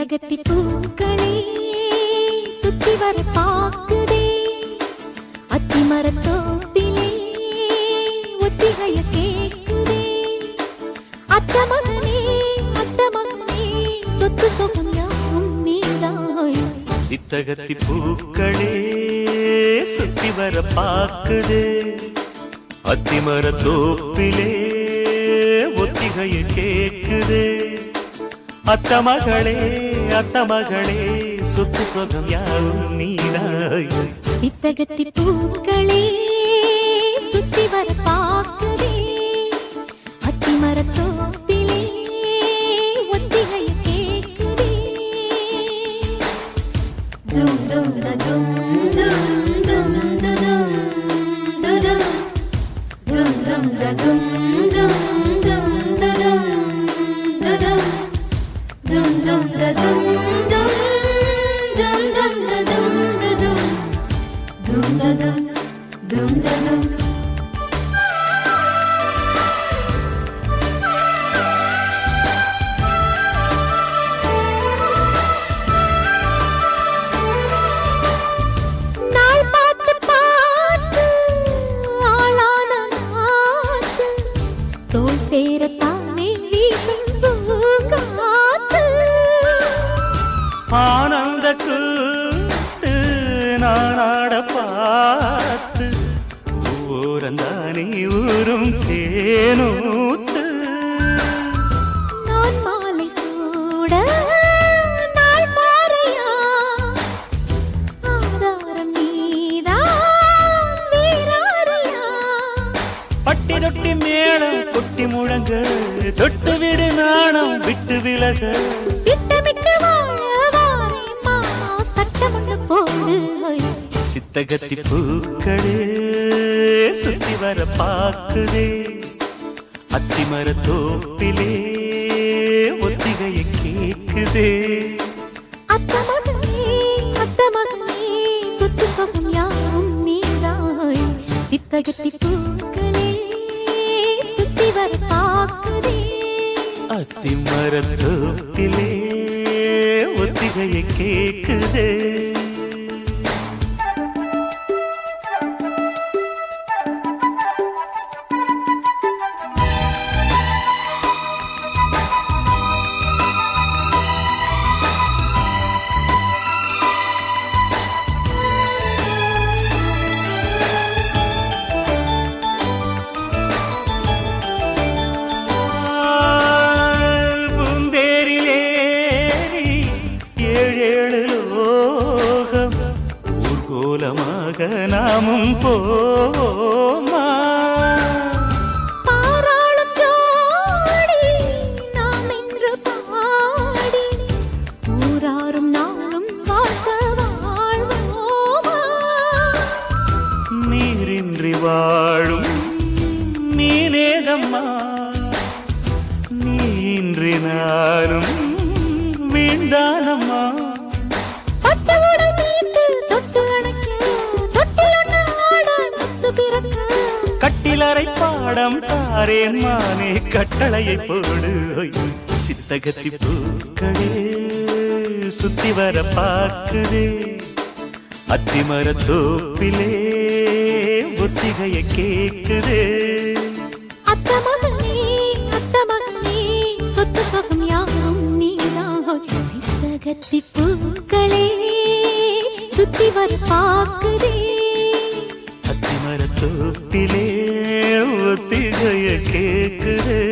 சித்தகத்தி பூக்களே சுத்தி வர பாக்குதே அத்திமரத்தோப்பிலே ஒத்திகைய கேக்குதே அத்த மகனே சொத்து சொகம் யாவும் நீதாய் சித்தகத்தி பூக்களே சுத்தி வர பாக்குதே அத்திமரத்தோப்பிலே ஒத்திகைய கேக்குதே அத்த மகளே சொத்து சொகம் யாவும் நீதாய் சித்தகத்தி பூக்களே சுத்தி வர பாக்குதே அத்திமரத்தோப்பிலே ஒத்திகைய கேக்குதே தும் தும் தும் தும் தும் தும் தும் தும் தும் தோல் சேரத்தானே வீசும் பூங்காற்று ஆனந்த கூத்து நானாட பார்த்து ஊரந்தானே ஊரும் தேனூத்து நான் மாலை சூட நாள் பாறையா ஆதாரம் நீதான் வீராரியா பட்டி தொட்டி மேளம் கொட்டி முழங்க தொட்டு விடு நாணம் விட்டு விலக திட்டமிட்டு வாழவாரே மாமா சட்டமொன்று போடு சித்தகத்தி பூக்களே சுத்தி வர பாக்குதே அத்திமரத்தோப்பிலே ஒத்திகைய கேக்குதே அத்த மகனே சொத்து சொகம் யாவும் நீதாய் சித்தகத்தி பூக்களே சுத்தி வர பாக்குதே அத்திமரத்தோப்பிலே ஒத்திகைய கேக்குதே நாமும் போமா பாராளும் ஜோடி நாம் என்று பாடி ஊராரும் நாளும் வாழ்க்க வாழ்வோமா நீரின்றி வாழும் நீனேதம்மா நீன்றி நானும் வீண்டானம்மா கட்டிலறை பாடம் தாரேன் மானே கட்டளையை போடு சித்தகத்தி பூக்களே சுத்தி வர பார்க்குதே அத்திமரத்தோப்பிலே ஒத்திகைய கேக்குதே அத்த மகனே சொத்து சொகம் யாவும் நீதான் சித்தகத்தி பூக்களே சுத்தி வர பார்க்குதே அத்திமரத்தோப்பிலே ஒத்திகைய கேக்குதே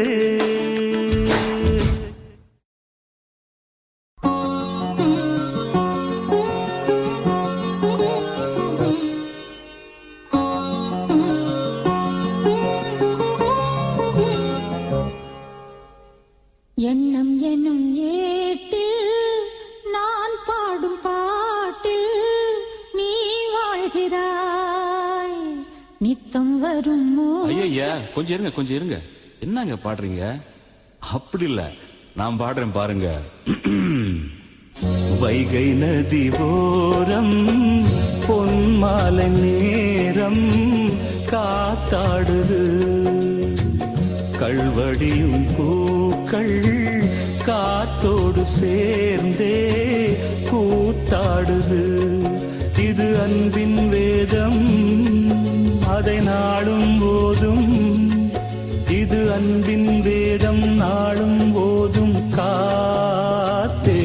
எண்ணம் என்னும் ஏட்டில் நான் பாடும் பாட்டில் நீ வாழ்கிறாய் நித்தம் வரும் ஐயா கொஞ்சம் இருங்க என்னங்க பாடுறீங்க? அப்படி இல்ல, நான் பாடுறேன் பாருங்க. வைகை நதி ஓரம் பொன்மாலை நேரம் காத்தாடுது கல்வடியும் பூக்கள் காத்து காத்தோடு சேர்ந்தே கூத்தாடுது. இது அன்பின் வேதம், அதை நாளும் போதும். இது அன்பின் வேதம், நாளும் போதும் காத்தே.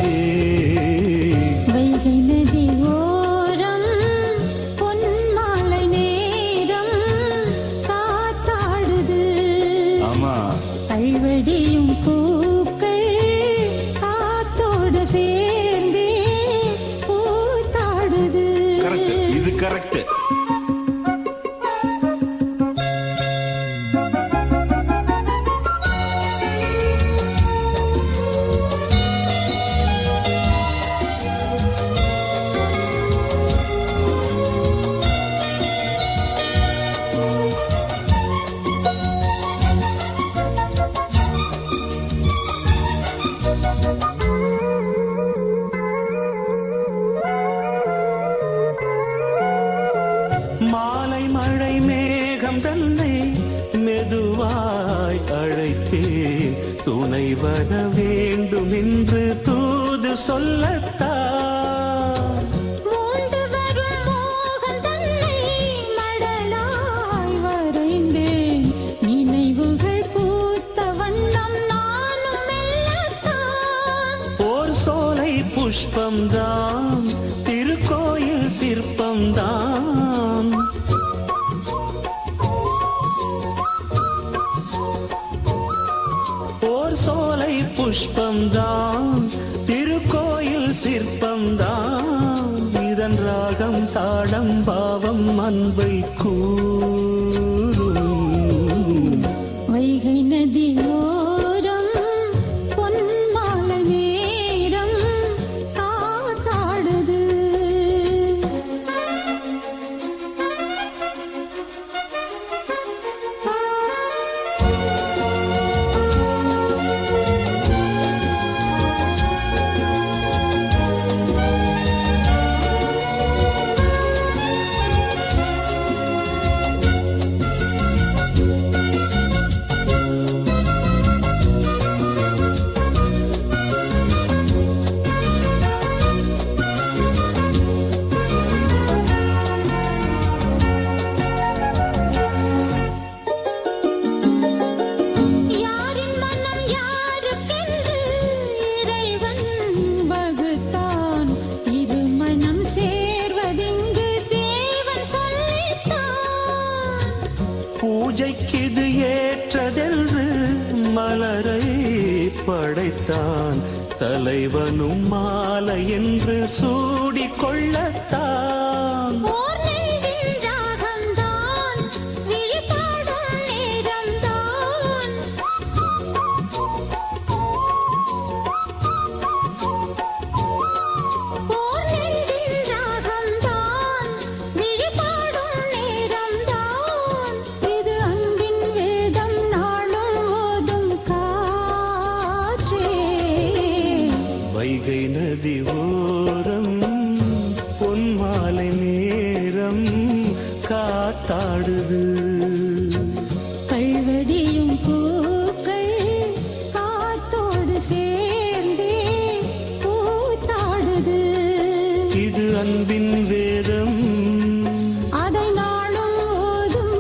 வைகை நதி ஓரம் பொன்மாலை நேரம் காத்தாடுது. ஆமா, கல்வடியும் பூக்கள் காத்தோடு சேர்ந்தே கூத்தாடுது. கரெக்ட், இது கரெக்ட். மாலை மழை மேகம் தன்னை மெதுவாய் அழைத்தேன். துணை வர வேண்டும் என்று தூது சொல்லத்தான். மூண்டு வரும் மோகம் தன்னை மடலாய் வரைந்தேன். நினைவுகள் பூத்த வண்ணம் நானும் மெல்லத்தான். ஓர் சோலை புஷ்பம்தான், திருக்கோயில் சிற்பம்தான். ஓர் சோலை புஷ்பம்தான், திருக்கோயில் சிற்பம்தான். இதன் ராகம் தாளம் பாவம் அன்பை கூறும். வைகை நதி ஓரம் பொன்மாலை நேரம் காத்தாடுது. யாரின் மனம் யாருக்கென்று இறைவன் வகுத்தான். இருமனம் சேர்வதிங்கு தேவன் சொல்லித்தான். பூஜைக்கிது ஏற்றதென்று மலரை படைத்தான். தலைவனும் மாலை என்று சூடிக்கொள்ளத்தான். ஓர் நெஞ்சின் ராகம்தான், விழிபாடும் நேரம்தான். ஓர் நெஞ்சின் ராகம்தான், விழிபாடும் நேரம்தான். இது அன்பின் வேதம், நாளும் ஓதும் காற்றே. வைகை நதி ஓரம் பொன்மாலை நேரம் காத்தாடுது. கல்வடியும் பூக்கள் காத்தோடு சேர்ந்தே கூத்தாடுது. இது அன்பின் வேதம், அதை நாளும் ஓதும்.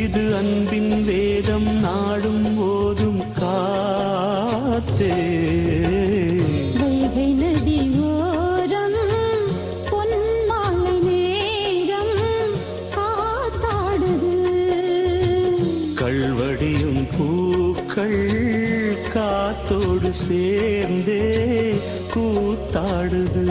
இது அன்பின் வேதம், நாடும் ஓதும் காத்தே. வைகை நதி ஓரம் பொன்மாலை நேரம் காத்தாடுது. கல்வடியும் பூக்கள் காத்தோடு சேர்ந்தே கூத்தாடுது.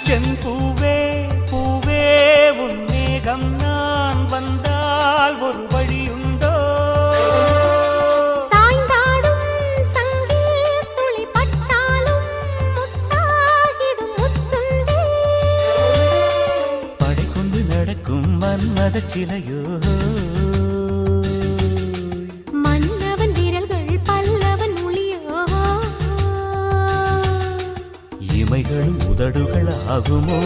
செம்பூவே பூவே உன் மேகம் நான் வந்தால் ஒரு வழியுண்டோ? சாய்ந்தாடும் சங்கில் துளி பட்டாலும் முத்தாகிடும் முத்துண்டே. சிலையோ மன்னவன் விரல்கள் பல்லவன் மொழியோ இமைகளும் உதடுகள் ஆகுமோ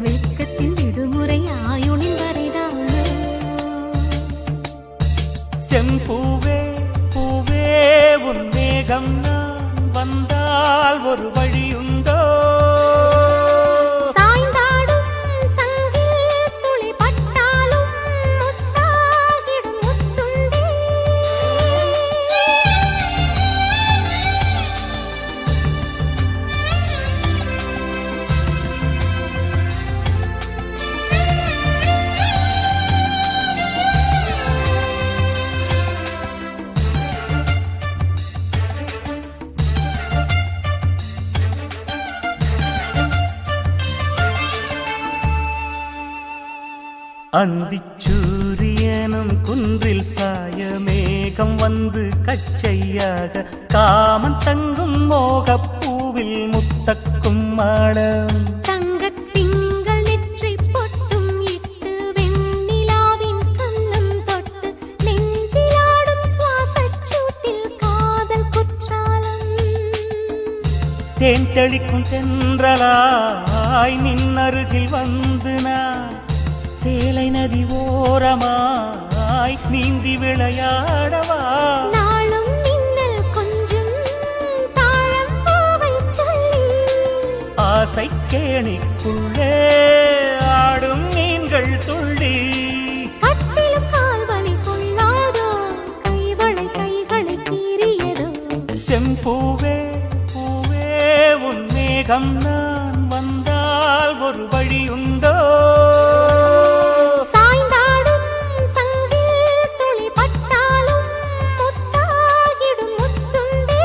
வெட்கத்தின் விடுமுறை ஆயுளின் வரைதானோ செம்பூவே பூவே உன் மேகம் நான் வந்தால் ஒரு வழியுண்டோ சாய்ந்தாடும் சங்கில் துளி பட்டாலும் முத்தாகிடும் முத்துண்டே அந்திச்சூரியனும் குன்றில் சாய மேகம் வந்து கச்சையாக காமன் தங்கும் மோகப்பூவில் முத்தக்கும் மாடம் தங்கத் திங்கள் நெற்றி பொட்டும் இட்டு வெண்ணிலாவின் கன்னம் தொட்டு நெஞ்சிலாடும் சுவாசச் சூட்டில் காதல் குற்றாலம் தேன் தெளிக்கும் தென்றலாய் நின்னருகில் வந்து நான் சேலை நதி ஓரமாய் நீந்தி விளையாடவா நாளும் மின்னல் கொஞ்சும் தாழம் பூவை சொல்லி ஆசை கேணிக்குள்ளே ஆடும் மீன்கள் துள்ளி கட்டிலும் கால்வலி கொள்ளாதோ கைவளை கைகளை கீறியதோ செம்பூவே பூவே உன் மேகம் நான் வந்தால் ஒரு வழியுண்டோ சாய்ந்தாடும் சங்கில் துளி பட்டாலும் முத்தாகிடும் முத்துண்டே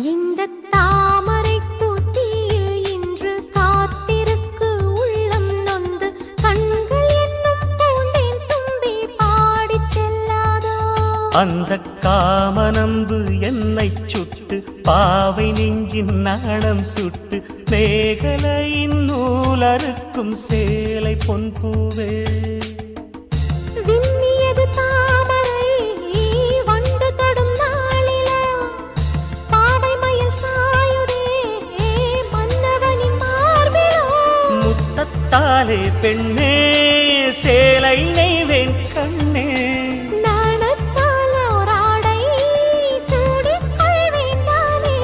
இந்த தாமரை பூத்தியில் இன்று காத்திருக்கு உள்ளம் நொந்து கண்கள் என்னும் பூந்தேன் தும்பி பாடிச் செல்லாதோ அந்த காமனம்பு என்னை சுட்டு பாவை நெஞ்சின் நாணம் சுட்டு மேகலையின் நூலறுக்கும் சேலை பொன் பூவே விண்ணியது தாமரை வண்டு தொடும் நாளிலோ பாவை மயில் சாயுதே மன்னவனின் மார்பிலோ முத்தத்தாலே பெண்ணே சேலை நெய்வேன் கண்ணே நாணத்தால் ஓராடை சூடிக் கொள்வேன் நானே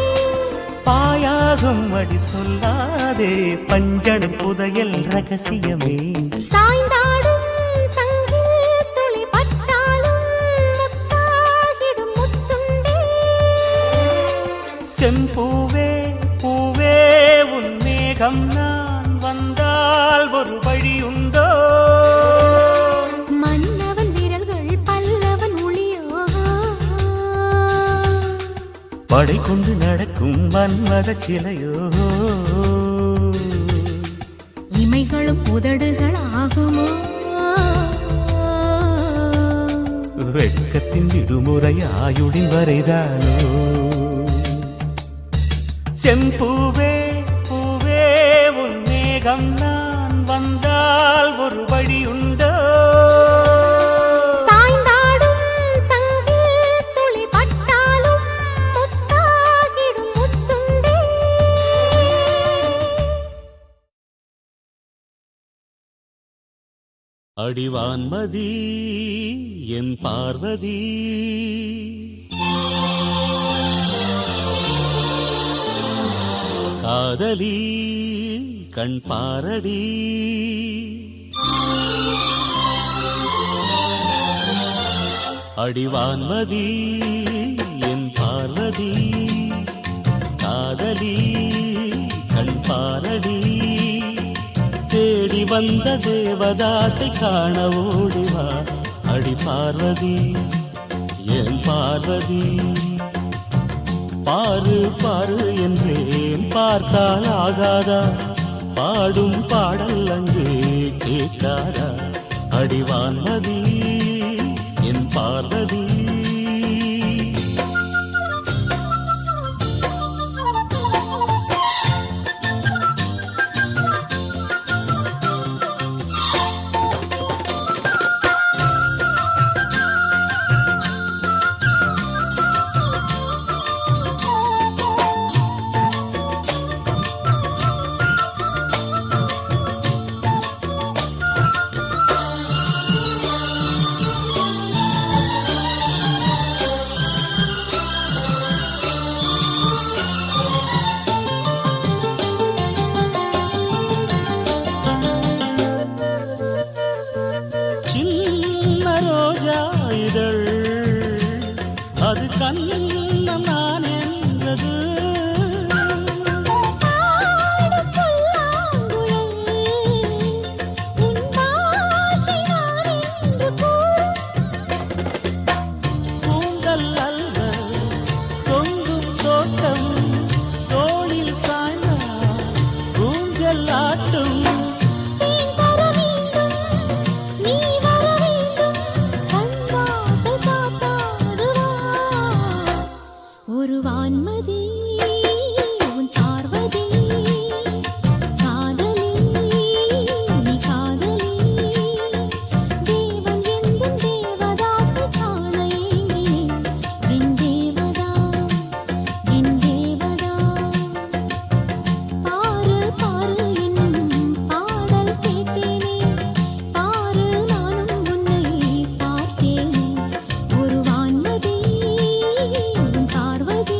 பாயாகும் அடி சொல்லாதே பஞ்சணம் புதையல் ரகசியமே சாய்ந்தாடும் சங்கில் துளி பட்டாலும் முத்தாகிடும் முத்துண்டே செம்பூவே பூவே உன் மேகம் நான் வந்தால் ஒரு வழியுண்டோ மன்னவன் விரல்கள் பல்லவன் ஒளியோ படை கொண்டு நடக்கும் மன்மத சிலையோ இமைகளும் உதடுகள் ஆகுமோ வெட்கத்தின் விடுமுறை ஆயுடின் வரைதானோ செம்பூவே பூவே உன் மேகம் நான் வந்தால் ஒரு வழியுண்டோ சாய்ந்தாடும் சங்கில் துளி பட்டாலும் முத்தாகிடும் முத்துண்டே அடிவான்மதி என் பார்வதி காதலி கண் பாரடி அடிவான்மதி என் பார்வதி காதலி கண் பாரடி தேடி வந்த தேவதாசை காண ஓடிவா அடி பார்வதி என் பார்வதி பாரு பாரு என்றேன் பார்த்தால் ஆகாதா, பாடும் பாடல் அங்கே கேட்காதா, அடிவான்மதி என் பார்வதி. அது கண்ணம் நான் என்றது, பூங்கல் அல்ல தொங்கும் தோட்டம், தோளில் சாய்ந்தால் ஊஞ்சல் ஆட்டும். ஒரு வான்மதி உன் பார்வதி, காதலி நீ காதலி, தேவன் எந்த தேவதாசை காண ஏங்கினேன், என் தேவதாஸ் என் தேவதாஸ். பாரு பாரு என்னும் பாடல் கேட்டேனே, பாரு நானும் உன்னை பார்த்தேனே, ஒரு வான்மதி பார்வதி.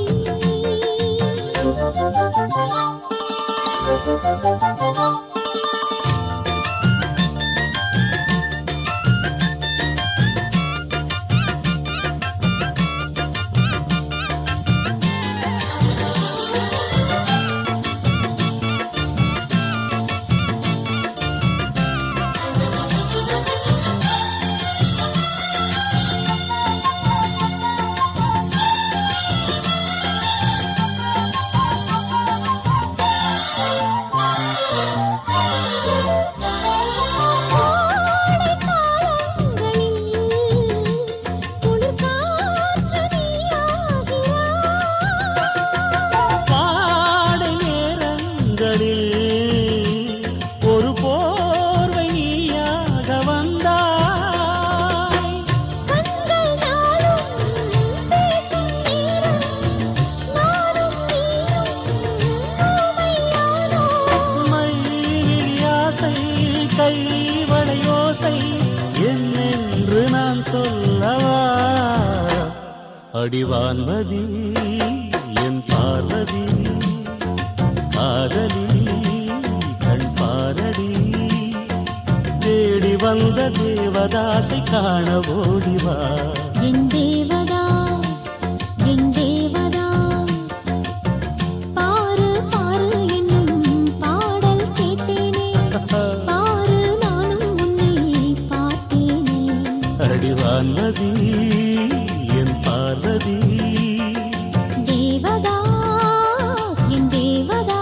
ஒரு போர்வை நீயாக வந்தாய், மையாசை கைவளையோசை என்னென்று நான் சொல்லவா, அடிவான்மதி என் பார்வதி, காதலி கண் பாரடி, தேடி வந்த தேவதாசை காண ஓடிவா. என் தேவதாஸ் என் தேவதாஸ், பாரு பாரு என்னும் பாடல் கேட்டேனே, பாரு நானும் உன்னை பார்த்தேனே, அடிவான்மதி என் பார்வதி, தேவதாஸ் என் தேவதாஸ்.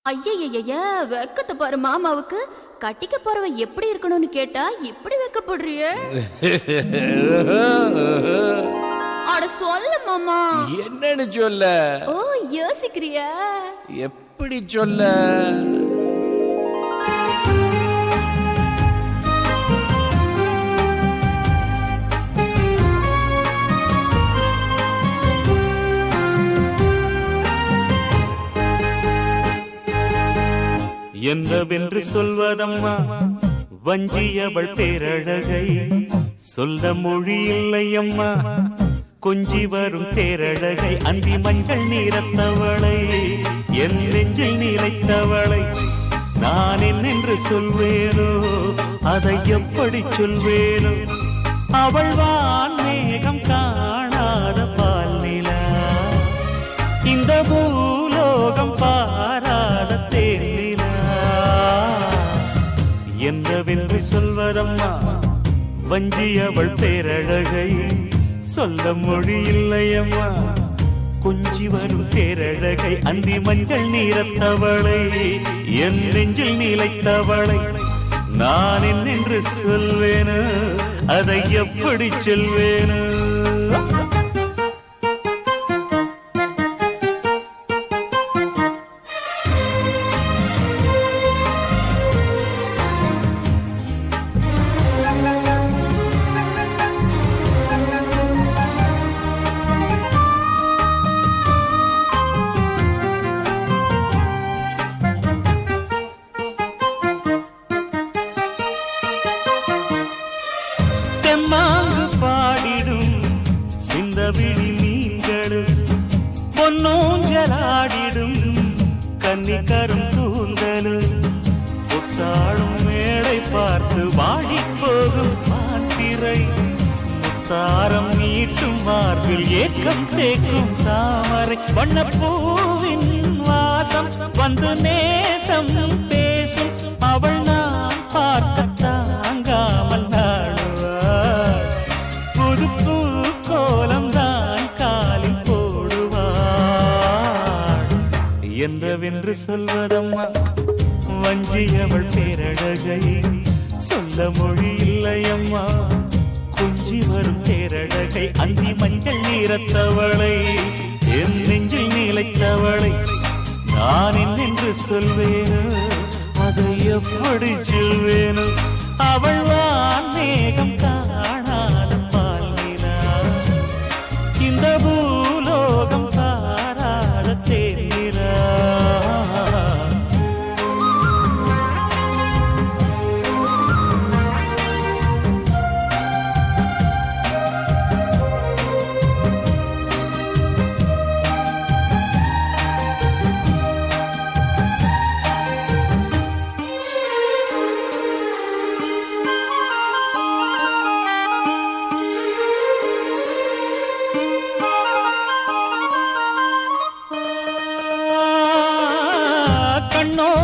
ஐயய்ய வெக்கத்தை பாரு மாமாவுக்கு, கட்டிக்க போறவ எப்படி இருக்கணும்னு கேட்டா இப்படி வெக்கப்படுறிய. அட சொல்ல மாமா. என்னன்னு சொல்ல? ஓ யோசிக்கிறியா? எப்படி சொல்ல? என்னவென்று சொல்வதம்மா வஞ்சியவள் பேரழகை, சொல்ல மொழி இல்லையம்மா கொஞ்சி வரும் பேரழகை, அந்தி மஞ்சள் நீரத்தவளை என் நெஞ்சில் நீரைத்தவளை நான் என்னென்று சொல்வேனோ, அதை எப்படி சொல்வேனோ, அவள் வான் மேகம் காணாத பால் நிலா, இந்த பூலோகம் பாராத தேனிலா. என்னவென்று சொல்வதம்மா வஞ்சி அவள் பேரழகை சொல்ல மொழி இல்லையம்மா. கொஞ்சி வரும் தேரழகை அந்தி மஞ்சள் நீரத்தவளை என் நெஞ்சில் நீலைத்தவளை நான் என்னென்று சொல்வேனோ அதை எப்படி சொல்வேனோ. தெம்மாங்கு பாடிடும் சிந்தவிழி மீன்களும் பொன்னூஞ்சலாடிடும் கன்னிக்கரும் கூந்தலும் புத்தாளும் மேடை பார்த்து வாடி போகும் மாத்திரை முத்தாரம் நீட்டும் மார்பில் ஏக்கம் தேக்கும் தாமரை வண்ணப்பூவின் வாசம் வந்து நேசம் பேசும் அவள் நாம் பார்க்க தாங்காமல் நாடுவாள். புது பூ கோலம் தான் காலில் போடுவாள். என்னவென்று சொல்வதம்மா வஞ்சி அவள் பேரழகை சொல்ல மொழி இல்லையம்மா. கொஞ்சி வரும் தேரழகை அந்தி மஞ்சள் நீரத்தவளை என் நெஞ்சில் நீலைத்தவளை நான் என்னென்று சொல்வேனோ அதை எப்படி சொல்வேனோ. அவள் வான் மேகம் காணாத பால்நிலா இந்த பூலோகம் தாராத தேனிலா.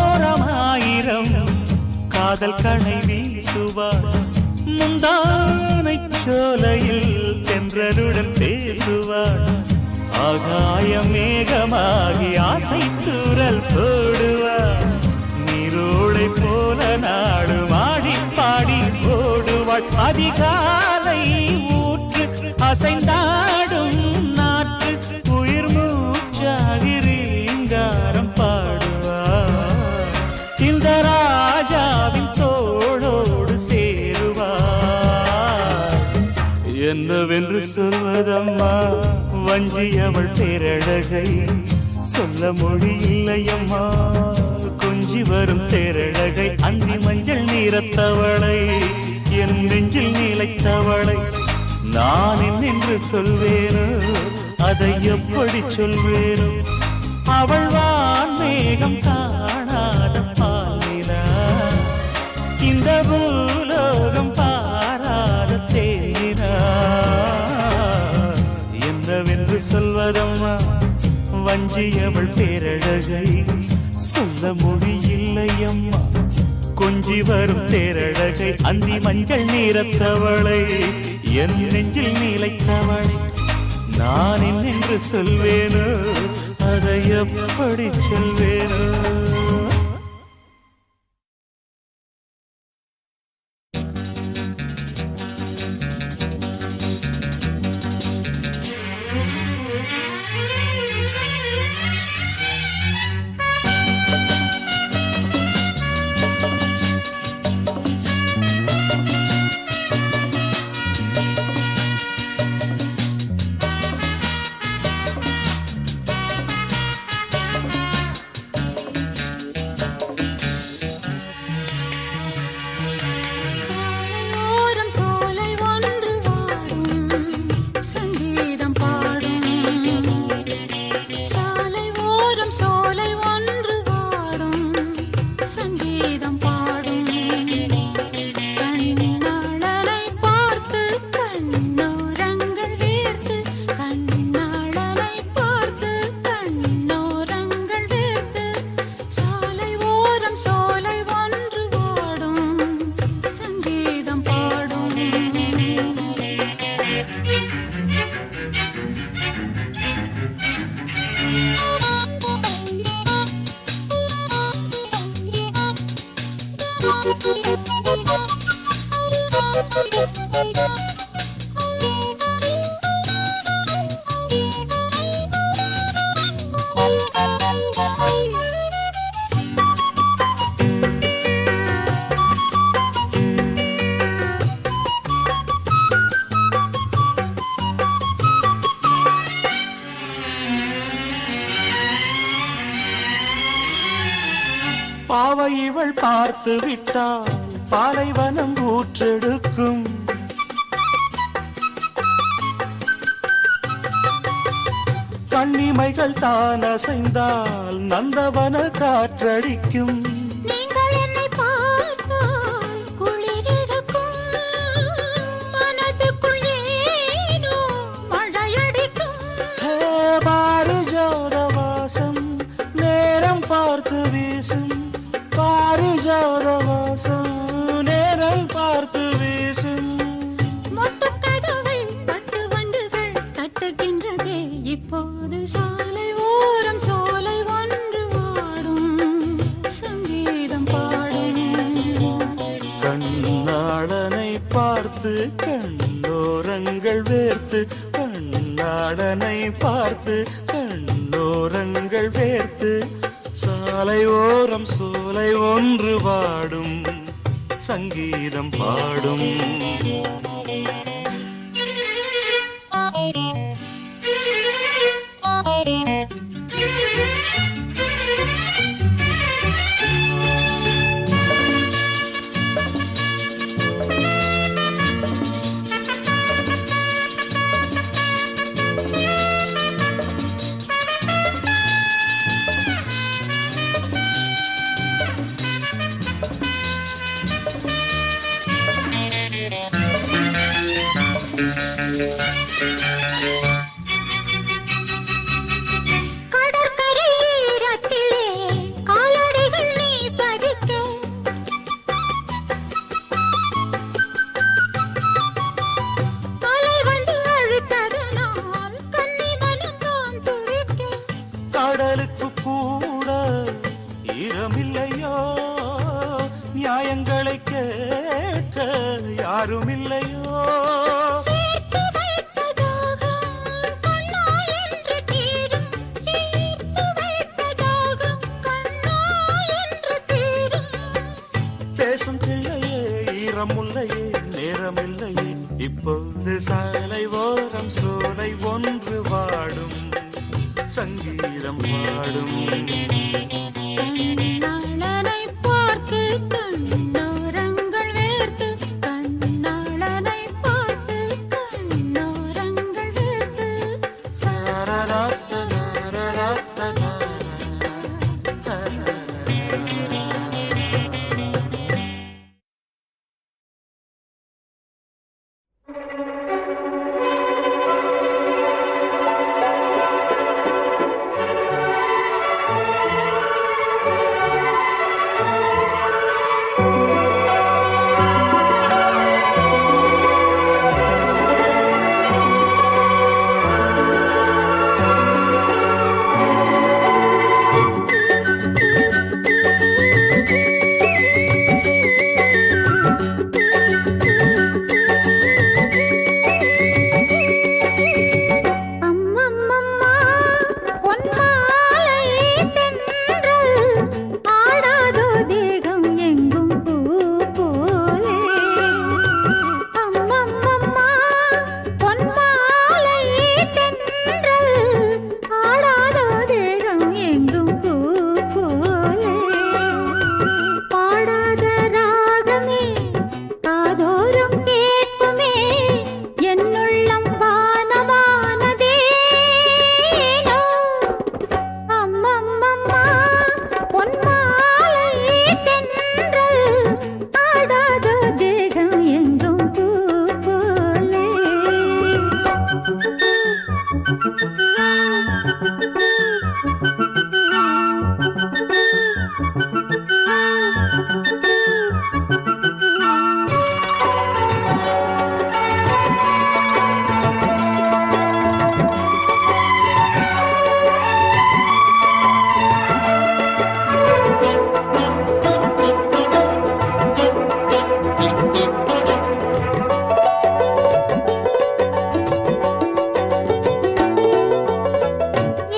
கண்ணோரமாயிரம் காதல் கணை வீசுவார் முந்தானை சோலையில் தென்றலுடன் பேசுவார். ஆகாய மேகமாகி ஆசை தூரல் போடுவார். நீரோடை போல நாடு மாடி பாடி ஓடுவாள். அதிகாலை ஊற்று அசைந்தாடும் நாற்று உயிர் மூச்சாகி ரீங்காரம் பாடுவார். இந்த ராஜாவின் தோளோடு சேருவார். என்னவென்று சொல்வதம்மா வஞ்சி அவள் பேரழகை சொல்ல மொழி இல்லையம்மா. கொஞ்சி வரும் தேரழகை அந்தி மஞ்சள் நீரத்தவளை என் நெஞ்சில் நீலைத்தவளை நான் என்னென்று சொல்வேனோ அதை எப்படி சொல்வேனோ. அவள் வான் மேகம் காணாத பாலினா இந்த பூலோகம் பாராத தேனினா. என்னவென்று சொல்வதம்மா வஞ்சி அவள் பேரழகை சொல்ல மொழி இல்லையம்மா. கொஞ்சி வரும் தேரழகை அந்தி மஞ்சள் நீரத்தவளை என் நெஞ்சில் நீலைத்தவளை நான் என்னென்று சொல்வேனோ அதை எப்படி சொல்வேனோ. பாவை இவள் பார்த்து விட்டால் பாலைவனம் ஊற்றெடுக்கும். கண்ணிமைகள் தான் அசைந்தால் நந்தவன காற்றடிக்கும். நீங்கள் என்னை பார்த்தால் குளிரெடுக்கும், மனதுக்குள் ஏனோ மழையடிக்கும். பாரிஜாத வாசம் நேரம் பார்த்து வீசும், பாரிஜாத வாசம் நேரம் பார்த்து வீசும். மொட்டுக்கதவை பட்டு வண்டுகள் தட்டுகின்றதே, இப்போது சாலை ஓரம் சோலை ஒன்று வாடும், சங்கீதம் பாடும். கண்ணாடனை பார்த்து கண்ணோரங்கள் வேர்த்து, கண்ணாடனை பார்த்து கண்ணோரங்கள் வேர்த்து, சாலை ஓரம் சோலை ஒன்று வாடும், சங்கீதம் பாடும். கடற்கரை ஈரத்திலே காலடிகள் நீ பறிக்க, அலை வந்து அழுத்ததனால் கன்னி மனம் தான் துடிக்க. கடலுக்கு கூட ஈரமில்லையோ, நியாயங்களை கேட்க யாருமில்லையோ. சேர்த்து வைத்த தாகம் கண்ணா என்று தீரும், சேர்த்து வைத்த தாகம் கண்ணா என்று தீரும். பேசும் பிள்ளையே ஈரமுல்லையே நேரமில்லையே, இப்போது சாலை ஓரம் சோலை ஒன்று வாடும், சங்கீதம் பாடும். கண்ணாளனை பார்த்து கண்ணோரங்கள் வேர்த்து, கண்ணாளனை பார்த்து கண்ணோரங்கள் வேர்த்து. தாரராத்த தாரராத்த தாரராத்த. அம்மம்மம்மா பொன்மாலை தென்றல் ஆடாதோ தேகம் எங்கும் பூ போலே. அம்மம்மம்மா பொன்மாலை தென்றல் ஆடாதோ தேகம் எங்கும் பூ போலே. பாடாத ராகமே காதோறும் கேட்குமே, என்னுள்ளம் வானமானதேனோ. அம்மம்மம்மா பொன்மாலை தென்றல் ஆடாதோ தேகம் எங்கும் பூ போலே.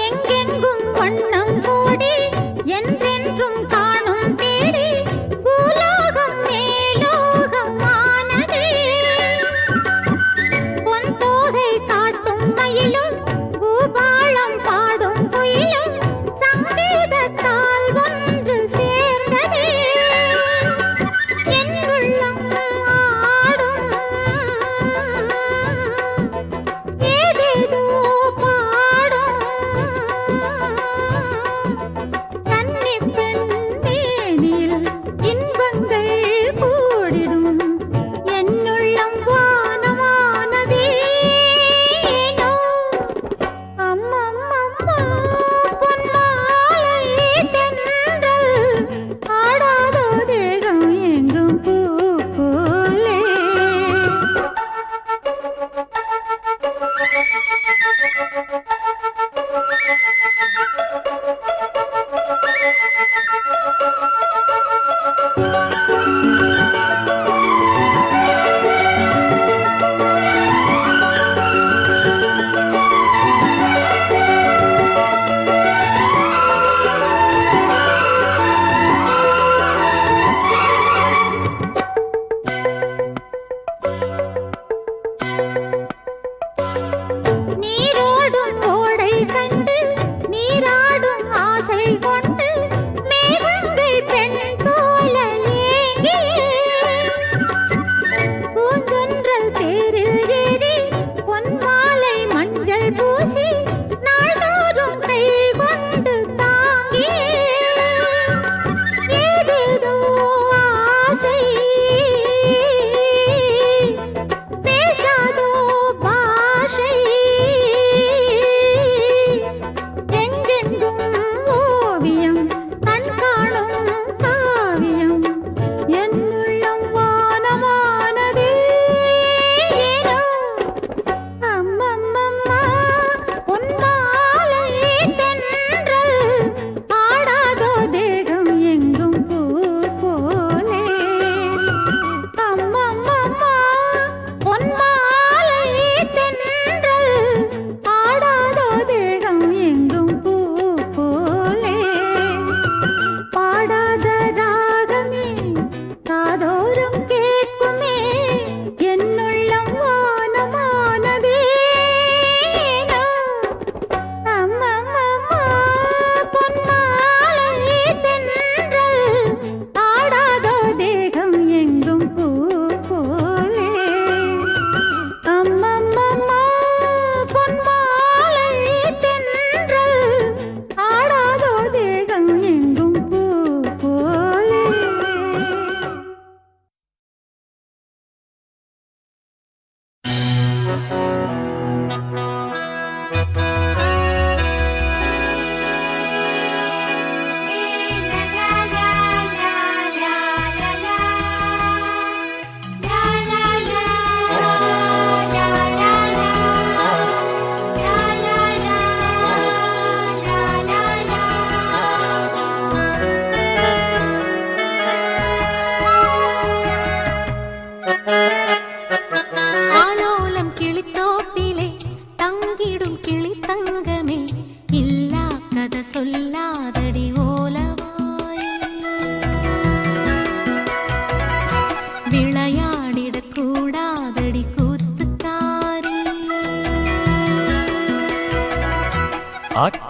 எங்கே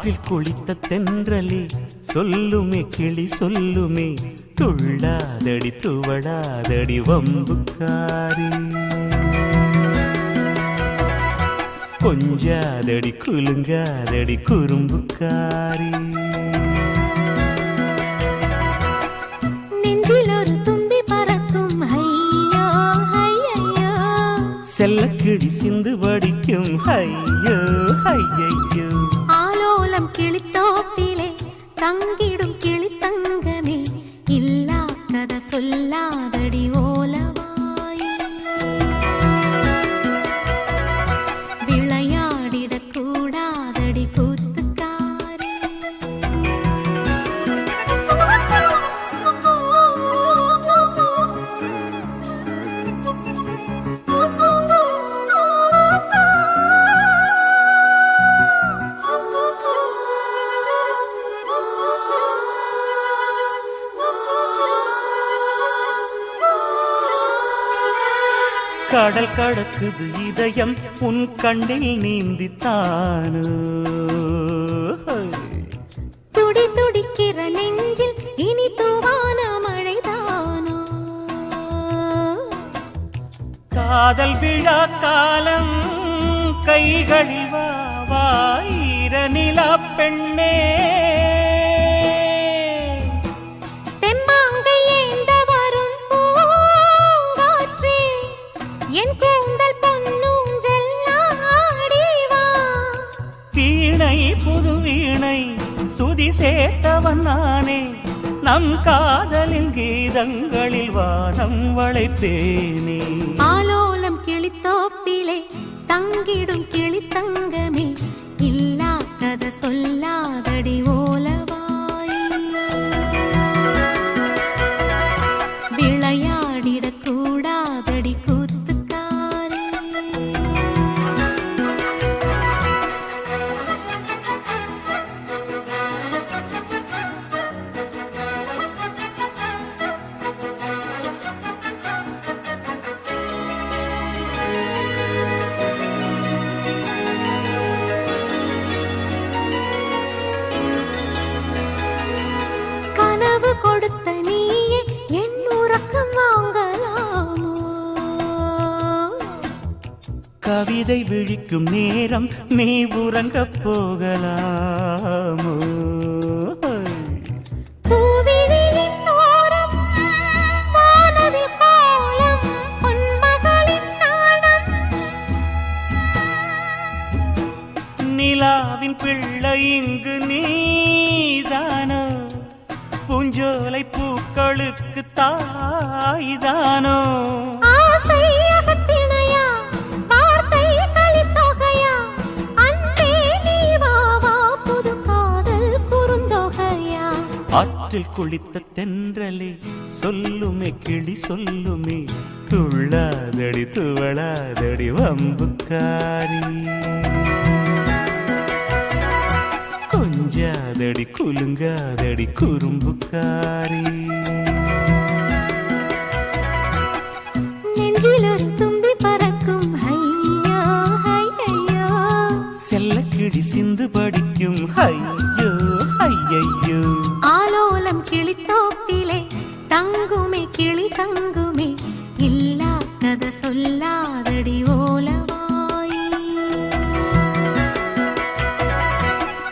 ஆற்றில் குளித்த தென்றலே சொல்லுமே கிளி சொல்லுமே துள்ளாதடி துவளாதடி வம்புக்காரி கொஞ்சாதடி குலுங்காதடி குறும்புக்காரி நெஞ்சில் ஒரு தும்பி பறக்கும் ஐயோ ஐயோ செல்லக்கிளி சிந்து வடிக்கும் ஐயோ ஐயையோ ஆலோலம் கிளித்தோப்பிலே தங்கிடும் கிளி தங்கமே இல்லா கதை சொல்லாதடி ஓலவாய் விளையாடிடக் கூடாதடி கூத்துக்காரி கடல் கடக்குது இதயம் உன் கண்ணில் நீந்தித்தானோ துடி துடிக்கிற நெஞ்சில் இனி தூவான மழைதானோ காதல் விழா காலம் கைகளில் வாயிர நிலா பெண்ணே தெம்மாங்கை ஏந்த வரும் பூங்காற்றே என் கூந்தல் பொன்னூஞ்சல் ஆடிவா வீணை புது வீணை சுதி சேர்த்தவன் நானே நம் காதலின் கீதங்களில் வானம் வளைப்பேனே ஆலோலம் கிளித்தோப்பிலே தங்கிடும் கிளி தங்கமே இல்லா கதை சொல்லாதடி ஓலவாய் விளையாடிடக் கூடாதடி கூத்துக்காரி கனவு கொடுத்த நீயே என் உறக்கம் வாங்கலாமோ கவிதை விழிக்கும் நேரம் நீ உறங்கப் போகலாமோ பூவிழியின் ஓரம் வானவில் கோலம் பொன்மகளின் நாணம் நிலாவின் பிள்ளை இங்கு நீதானோ பூஞ்சோலை பூக்களுக்கு தாய்தானோ ஆசை அகத்திணையா வார்த்தை கலித்தொகையா அன்பே நீ வா வா புது காதல் குறுந்தொகையா ஆற்றில் குளித்த தென்றலே சொல்லுமே கிளி சொல்லுமே துள்ளாதடி துவளாதடி வம்புக்காரி கொஞ்சாதடி குலுங்காதடி குறும்புக்காரி நெஞ்சில் ஒரு தும்பி பறக்கும் ஐயோ ஐயோ செல்லக்கிளி சிந்து படிக்கும் ஐயோ ஐயையோ ஆலோலம் கிளித்தோப்பிலே தங்குமே கிளி தங்குமே இல்லா கதை சொல்லாதடி ஓலவாய்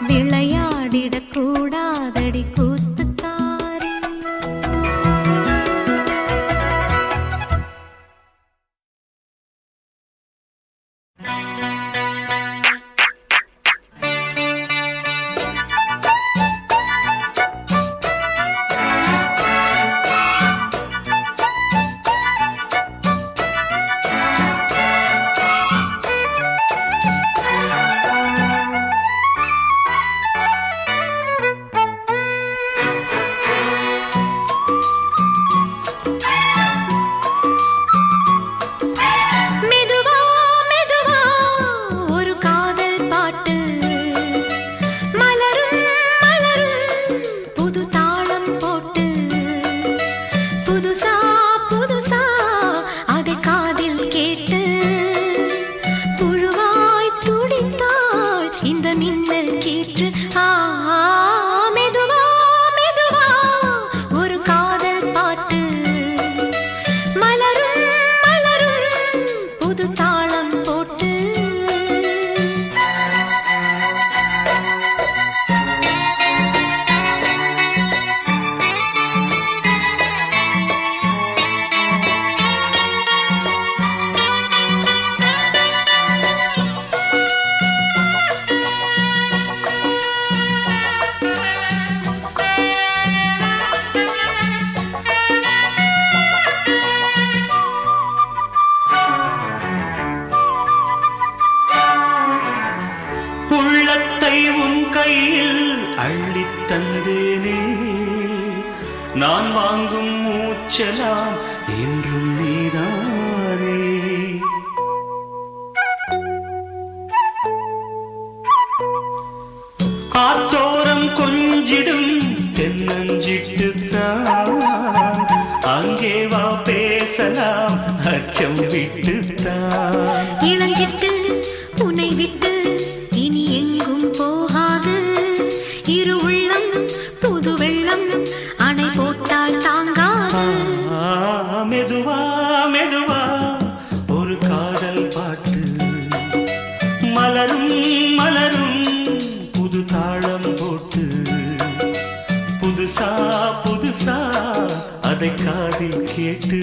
விளையாடிடக் கூடாதடி கூத்துக்காரி அள்ளித் தந்தேனே நான் வாங்கும் மூச்சலாம் என்றும் நீதானே ஆத்தோரம் கொஞ்சிடும் தென்னஞ்சிட்டுத்தான் அங்கே வா பேசலாம் அச்சம் விட்டுத்தான் இளஞ்சிட்டு உன்னை விட்டு இனி எங்கும் போகாது இரு உள்ளம் புது வெள்ளம் அணை போட்டால் தாங்காது மெதுவா மெதுவா ஒரு காதல் பாட்டு மலரும் மலரும் புது தாளம் போட்டு புதுசா புதுசா அதை காதில் கேட்டு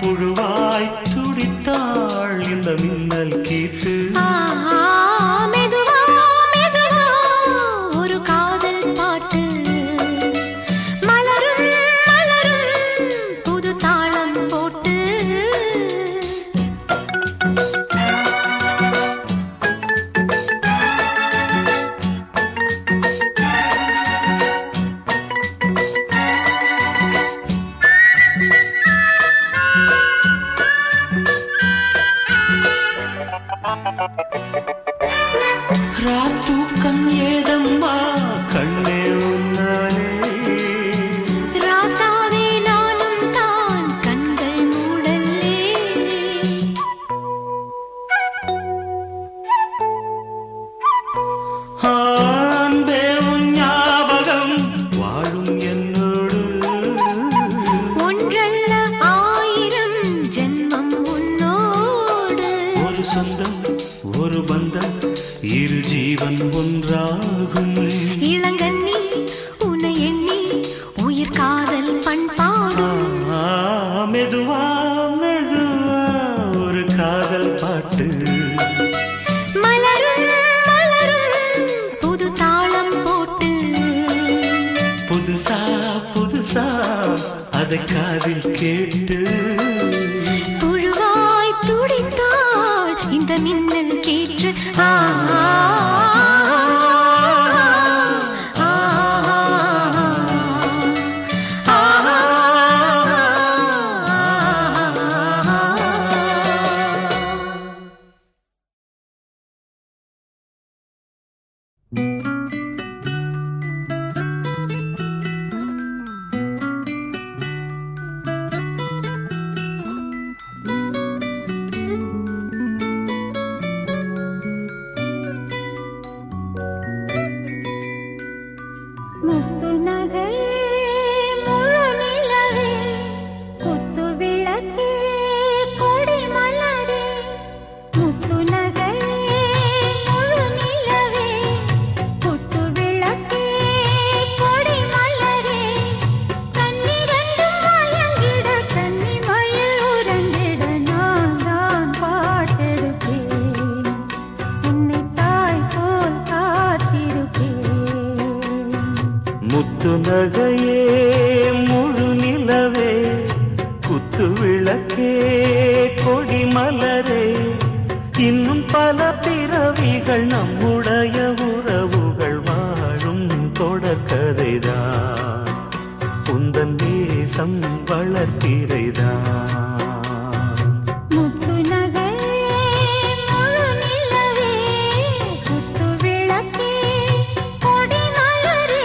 புழுவாய் துடித்தாள் இந்த மின்னல் கேட்டு மெதுவா மெதுவா ஒரு காதல் பாட்டு மலரும் மலரும் புது தாளம் போட்டு ராத்தூக்கம் ஏதம்மா கண்ணே உன்னாலே ராசாவே நானும் தான் கண்கள் மூடல்லே அன்பே உன் ஞாபகம் வாழும் என்னோடு ஒன்றல்ல ஆயிரம் ஜென்மம் உன்னோடு ஒரு சொந்தம் ஒரு பந்தம் இரு ஜீவன் ஒன்றாகும் இளங்கண்ணி உன்னை எண்ணி உயிர் காதல் பண்பாடும் மெதுவா மெதுவா ஒரு காதல் பாட்டு மலரும் மலரும் புது தாளம் போட்டு புதுசா புதுசா அதை காதில் கேட்டு புழுவாய் துடித்தாள் இந்த மின்னல் கேற்று ஆ ஆ, ஆ, ஆ, முத்து நகையே முழு நிலவே குத்து விளக்கே கொடி மலரே முத்து நகையே முழு நிலவே குத்து விளக்கே கொடி மலரே கண்ணிரண்டும் மயங்கிட கன்னி மயில் உறங்கிட நான் தான் பாட்டெடுப்பேன் உன்னை தாய் போல் காத்திருப்பேன் முத்து நகையே முழு நிலவே குத்து விளக்கே கொடி மலரே இன்னும் பல பிறவிகள் நம்முடைய உறவுகள் வாழும் தொடர்கதைதான் உந்தன் நேசம் வளர்த்திரைதான் முத்து நகையே முழு நிலவே குத்து விளக்கே கொடி மலரே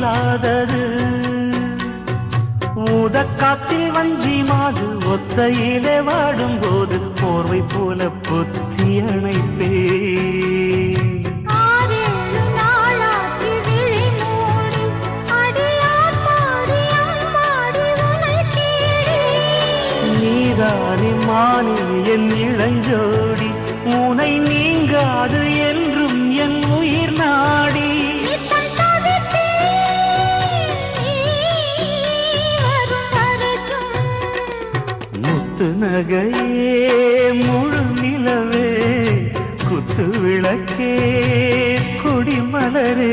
இல்லாதது ஊதக்காத்தில் வஞ்சி மாது ஒத்தையிலே வாடும்போது போர்வை போல பொத்தி அணைப்பே நீதானே மானே என் இளஞ்சோடி உனை நீங்காது என்றும் என் உயிர் நாடி முத்து நகையே முழு நிலவே குத்து விளக்கே கொடிமலரே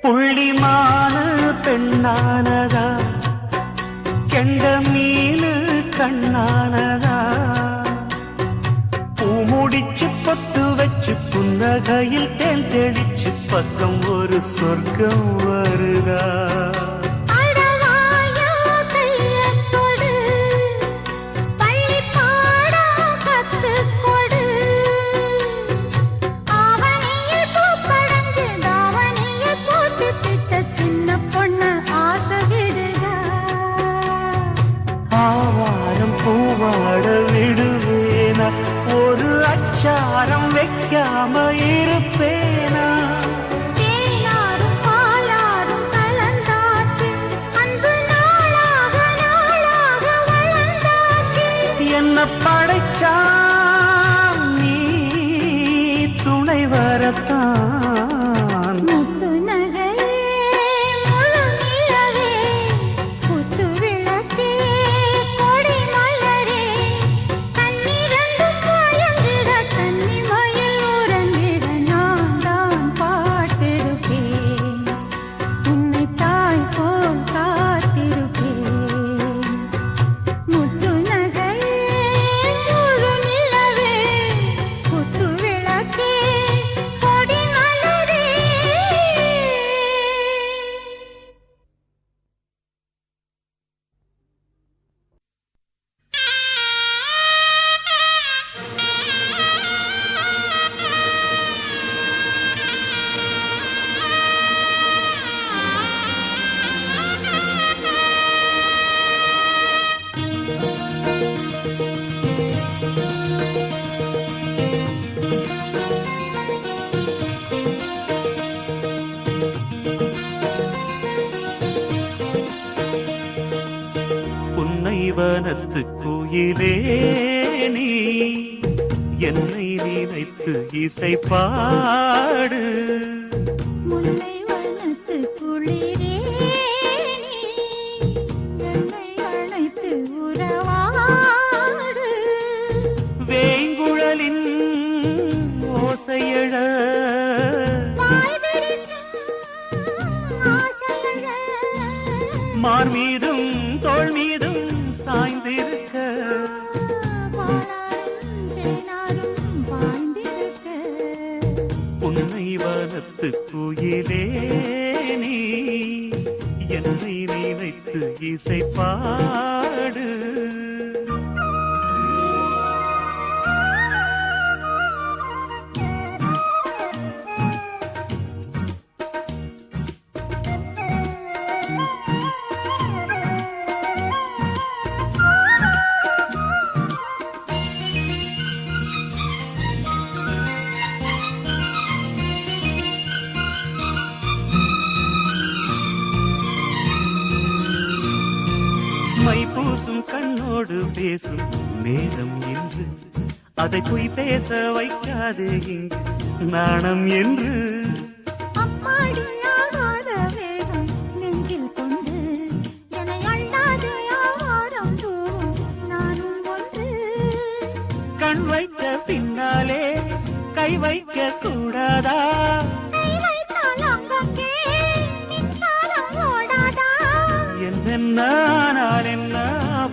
புள்ளிமானு பெண்ணானதா கெண்ட மீனு கண்ணானதா பூமுடிச்சு பொட்டு வச்சு புன்னகையில் தேன் தெளிச்சு பக்கம் ஒரு சொர்க்கம் வருதா பூவாட விடுவேனா ஒரு அச்சாரம் வைக்காம இருப்பேனா என்ன படைச்சா நீ துணை வரத்தான் வனத்து குயிலே நீ என்னை நினைத்து இசை பாடு முல்லை வனத்து குளிரே நீ என்னை அழைத்து உறவாடு வேங்குழலின் ஓசையழ மார் மீதும் தோள் மீதும் சாய்ந்திருக்க உன்னை வனத்து குயிலே நீ என்னை நினைத்து இசை பாடு மை பூசும் கண்ணோடு பேசும் நேரம் என்று அதை பொய் பேச வைக்காதே இங்கு நாணம் என்று அம்மா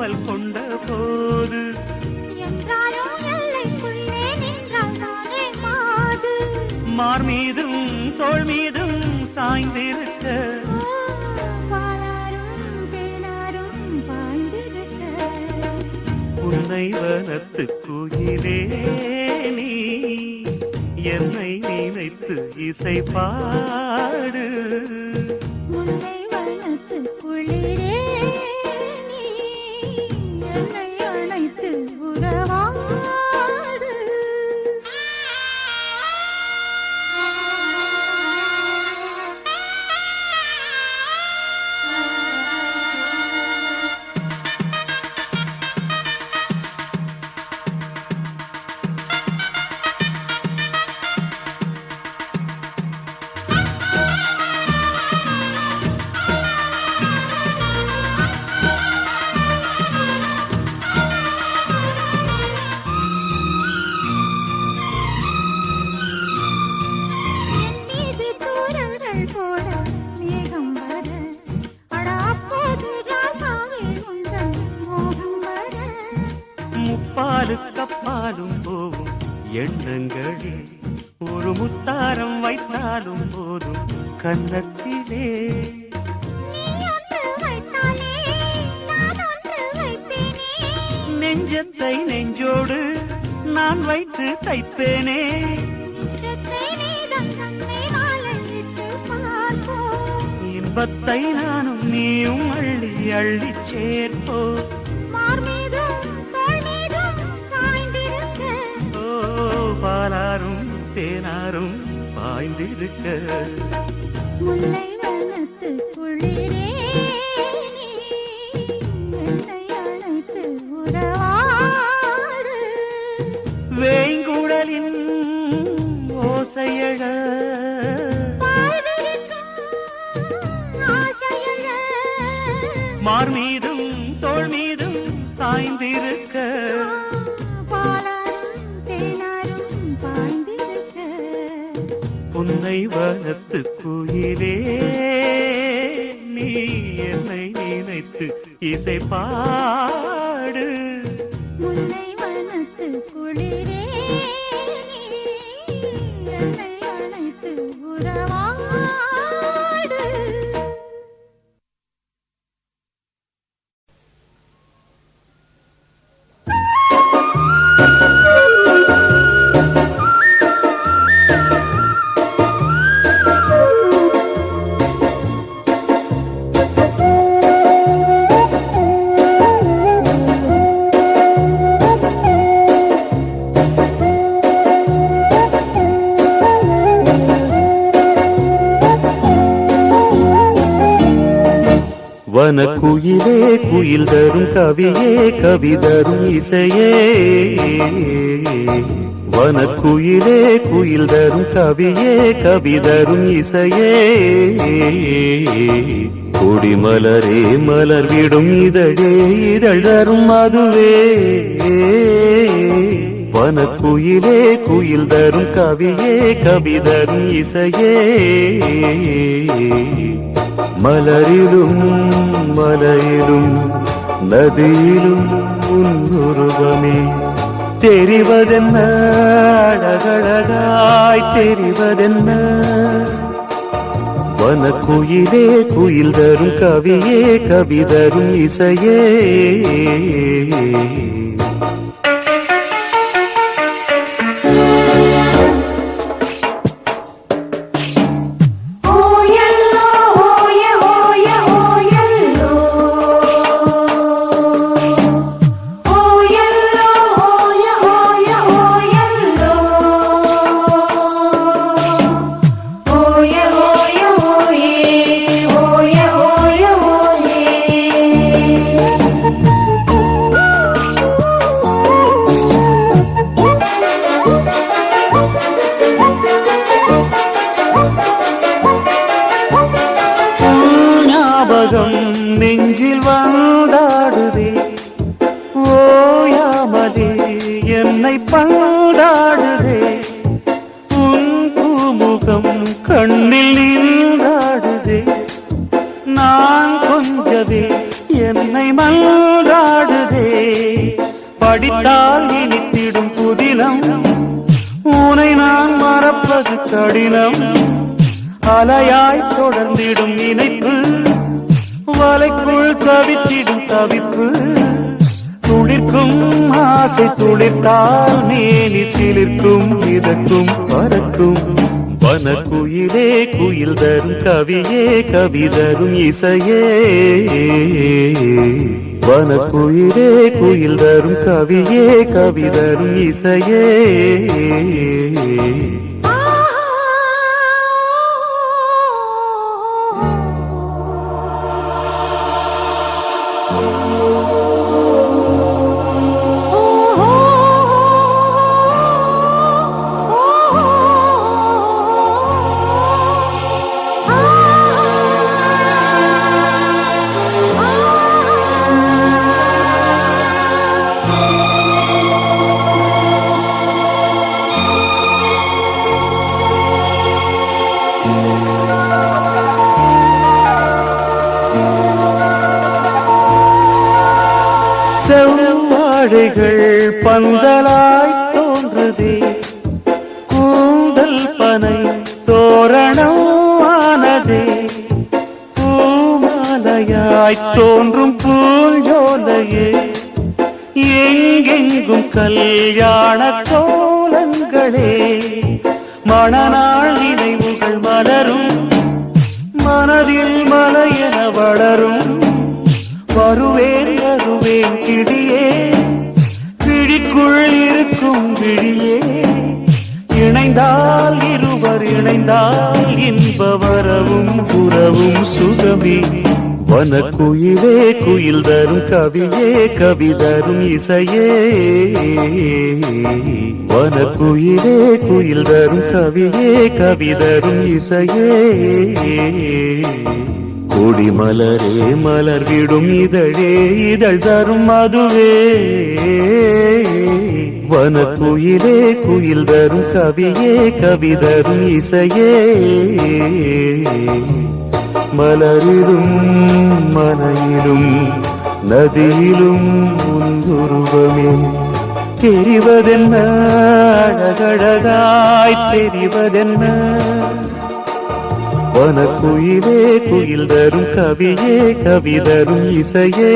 காவல் கொண்ட போது என்றாலும் எல்லைக்குள்ளே நின்றால் தானே மாது. மார் மீதும் தோள் மீதும் சாய்ந்திருக்க பாலாரும் தேனாரும் பாய்ந்திருக்க உன்னை வனத்து குயிலே நீ என்னை நினைத்து இசை பாடு. முல்லை வனத்து குளிரே நீ என்னை அணைத்து உறவாடு. என் மீது தூறல்கள் போட மேகம் வர அட அப்போது ராசாவே உந்தன் மோகம் வர. முப்பாலு கப்பாலும் போகும் எண்ணங்களில் ஒரு முத்தாரம் வைத்தாலும் போதும் கன்னத்திலே. நீ ஒன்று வைத்தாலே நான் ஒன்று வைப்பேனே. நெஞ்சத்தை நெஞ்சோடு நான் வைத்து தைப்பேனே. நெஞ்சத்தை நீதான் தன்னை வாழையிட்டு பார்ப்போம். இன்பத்தை நானும் நீயும் அள்ளி அள்ளி சேர்ப்போ. மார் மீதும் தோள் மீதும் சாய்ந்திருக்க ஓ பாலாரும் தேனாரும் பாய்ந்திருக்க முல்லை வனத்து குளிரே நீ என்னை அணைத்து உறவாடு. வேங்குழலின் ஓசையழ பாய் விரிக்கும் ஆசையழ மார் மீதும் தோள் மீதும் சாய்ந்திருக்க பாலாரும் தேனாரும் பாய்ந்திருக்க உன்னை வனத்து குயிலே நீ என்னை நினைத்து இசை பாடு. முல்லை வனத்து குளிரே நீ என்னை அணைத்து உறவாடு. வனக்குயிலே குயில் தரும் கவியே கவி தரும் இசையே. வனக்குயிலே குயில் தரும் கவியே கவி தரும் இசையே. கொடிமலரே மலர் விடும் இதழே இதழ் தரும் அதுவே. வனக்குயிலே குயில் தரும் கவியே கவி தரும் இசையே. மலரிலும் மலையிலும் நதியிலும் உன்னுருவமே தெரிவதென்ன அழகழகாய் தெரிவதென்ன. வனக்குயிலே குயில் தரும் கவியே கவி தரும் இசையே. நெஞ்சில் வந்தாடுதே ஓயாமலே என்னை பந்தாடுதே. உன் பூமுகம் கண்ணில் நின்றாடுதே. நான் கொஞ்சவே என்னை மல்லாடுதே. படித்தால் இனித்திடும் புதினம் உனை நான் மறப்பது கடினம் அலையாய் தொடர்ந்திடும் நினைப்பு வலைக்குள் தவித்திடும் தவிப்பு துளிர்க்கும் ஆசை துளிர்த்தால் மேனி சிலிர்க்கும் இதற்கும் பறக்கும் வனக்குயிலே குயில் தரும் கவியே கவி தரும் இசையே வனக்குயிலே குயில் தரும் கவியே கவி தரும் இசையே செவ்வாழைகள் பந்தலாய் தோன்றுதே கூந்தல் பனை தோரணம் ஆனதே பூமாலையாய் தோன்றும் பூஞ்சோலையே எங்கெங்கும் கல்யாண கோலங்களே மணநாள் நினைவுகள் மலரும் மனதில் மலையென வளரும் வருவேன் வருவேன் கிளியே கிழிக்குள் இருக்கும் விழியே இணைந்தால் இருவர் இணைந்தால் இன்ப வரவும் உறவும் சுகமே வனக்குயிலே குயில் தரும் கவியே கவி தரும் இசையே வனக்குயிலே குயில் தரும் கவியே கவி தரும் இசையே கொடி மலரே மலர் விடும் இதழே இதழ் தரும் மதுவே வனக்குயிலே குயில் தரும் கவியே கவி தரும் இசையே மலரிலும் மனையிலும் நதியிலும் உந்துருவமே தெரிவதென்ன அழகழகாய் தெரிவதென்ன வனக்குயிலே குயில் தரும் கவியே கவி தரும் இசையே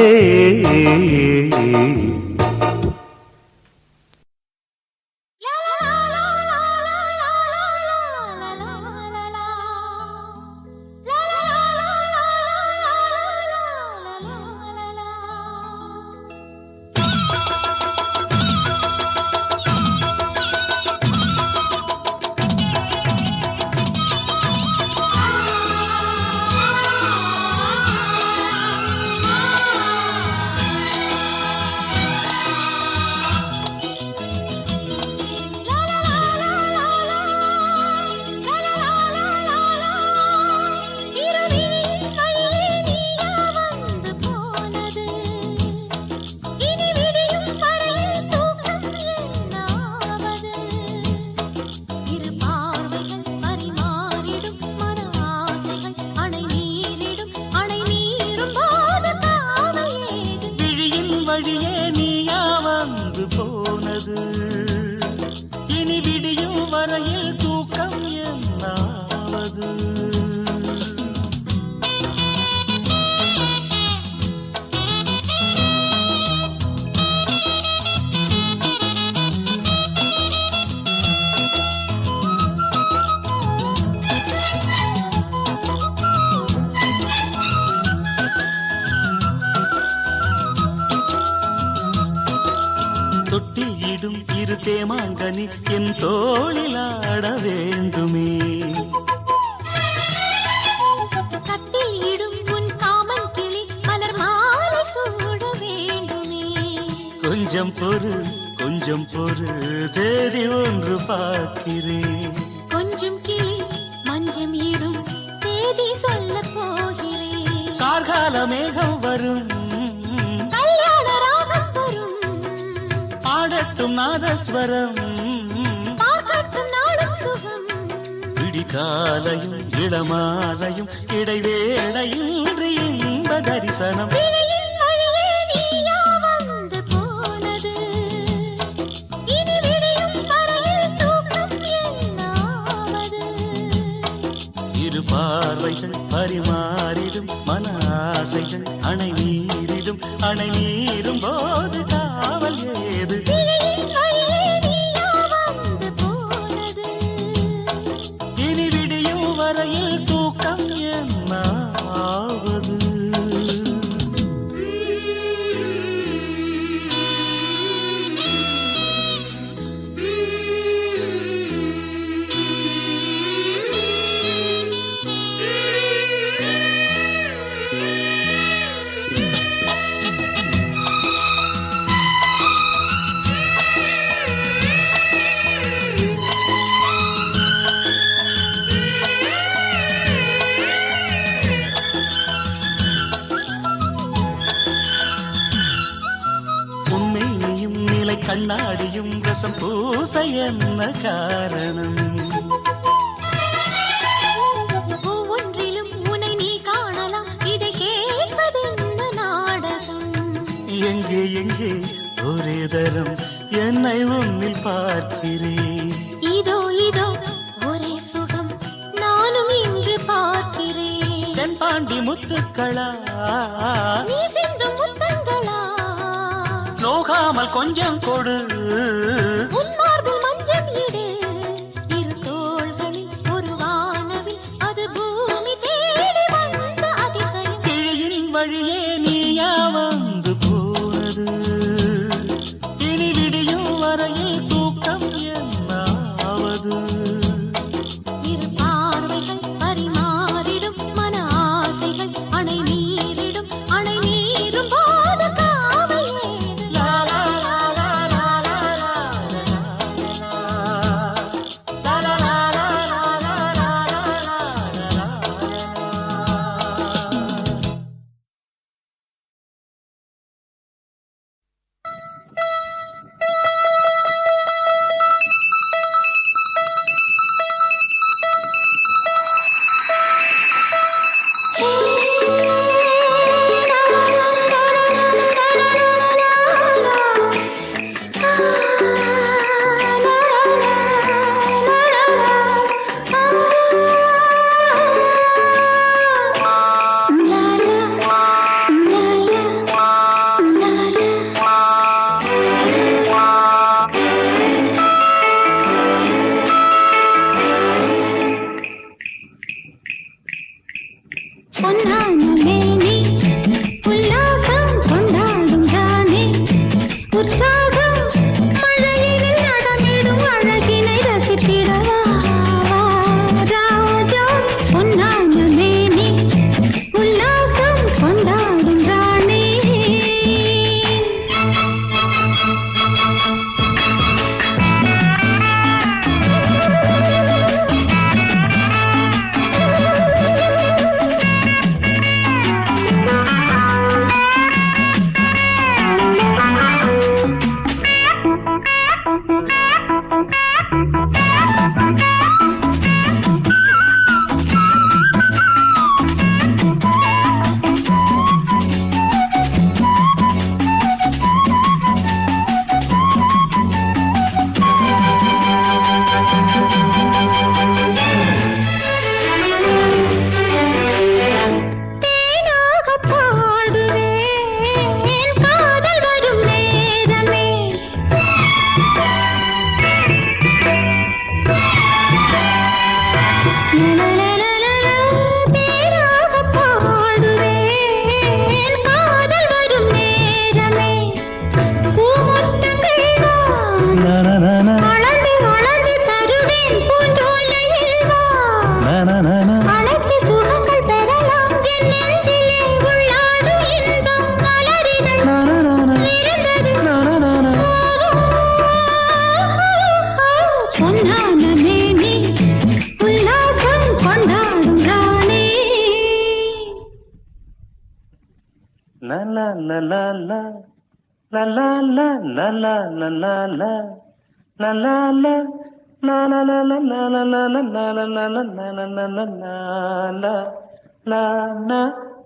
தொட்டில் இடும் இரு தேமாங்கனி என் தோளில் ஆட வேண்டுமே கட்டில் இடும் உன் காமன் கிளி மலர் மாலை சூட வேண்டுமே கொஞ்சம் பொறு தேதி ஒன்று பார்க்கிறேன் கொஞ்சம் கிளி மஞ்சம் இடும் தேதி சொல்ல போகிறேன் கார்கால மேகம் வரும் கல்யாண ராகம் வரும் பாடட்டும் நாதஸ்வரம் பார்க்கட்டும் நாளும் சுகம் விடிகாலையும் இளமாலையும் இடைவேளையின்றி இன்ப தரிசனம் விழியின் வழியே நீயா வந்து போனது பரிமாறிடும் மன ஆசைகள் அணை நீரிடும் அணை நீரும் போது காவல் ஏது இனி விடியும் வரையில் தூக்கம் என்ன ஆவது கண்ணாடியும் ரசம் பூச என்ன காரணம் ஒவ்வொன்றிலும் உன்னை நீ காணலாம் இதை கேட்பது என்ன நாடகம் எங்கே எங்கே ஒரே தரம் என்னை உன்னில் பார்க்கிறேன் இதோ இதோ ஒரே சுகம் நானும் இங்கு பார்க்கிறேன் தென்பாண்டி முத்துக்களா நீ சிந்தும் முத்தங்களா நோகாமல் கொஞ்சம் கொடு உன் மார்பில் மஞ்சள் இடு இரு தோள்களில் ஒரு வானவில் அது பூமி தேடி வந்த அதிசயம் கிழியின் வழியே நீயா வந்து போனது இனி விடியும் வரையில் தூக்கம் என்னாவது இரு பார்வைகள் பரிமாறிடும் மன ஆசைகள் அணை நீரிடும் அணை நீரும் போது காவல் ஏது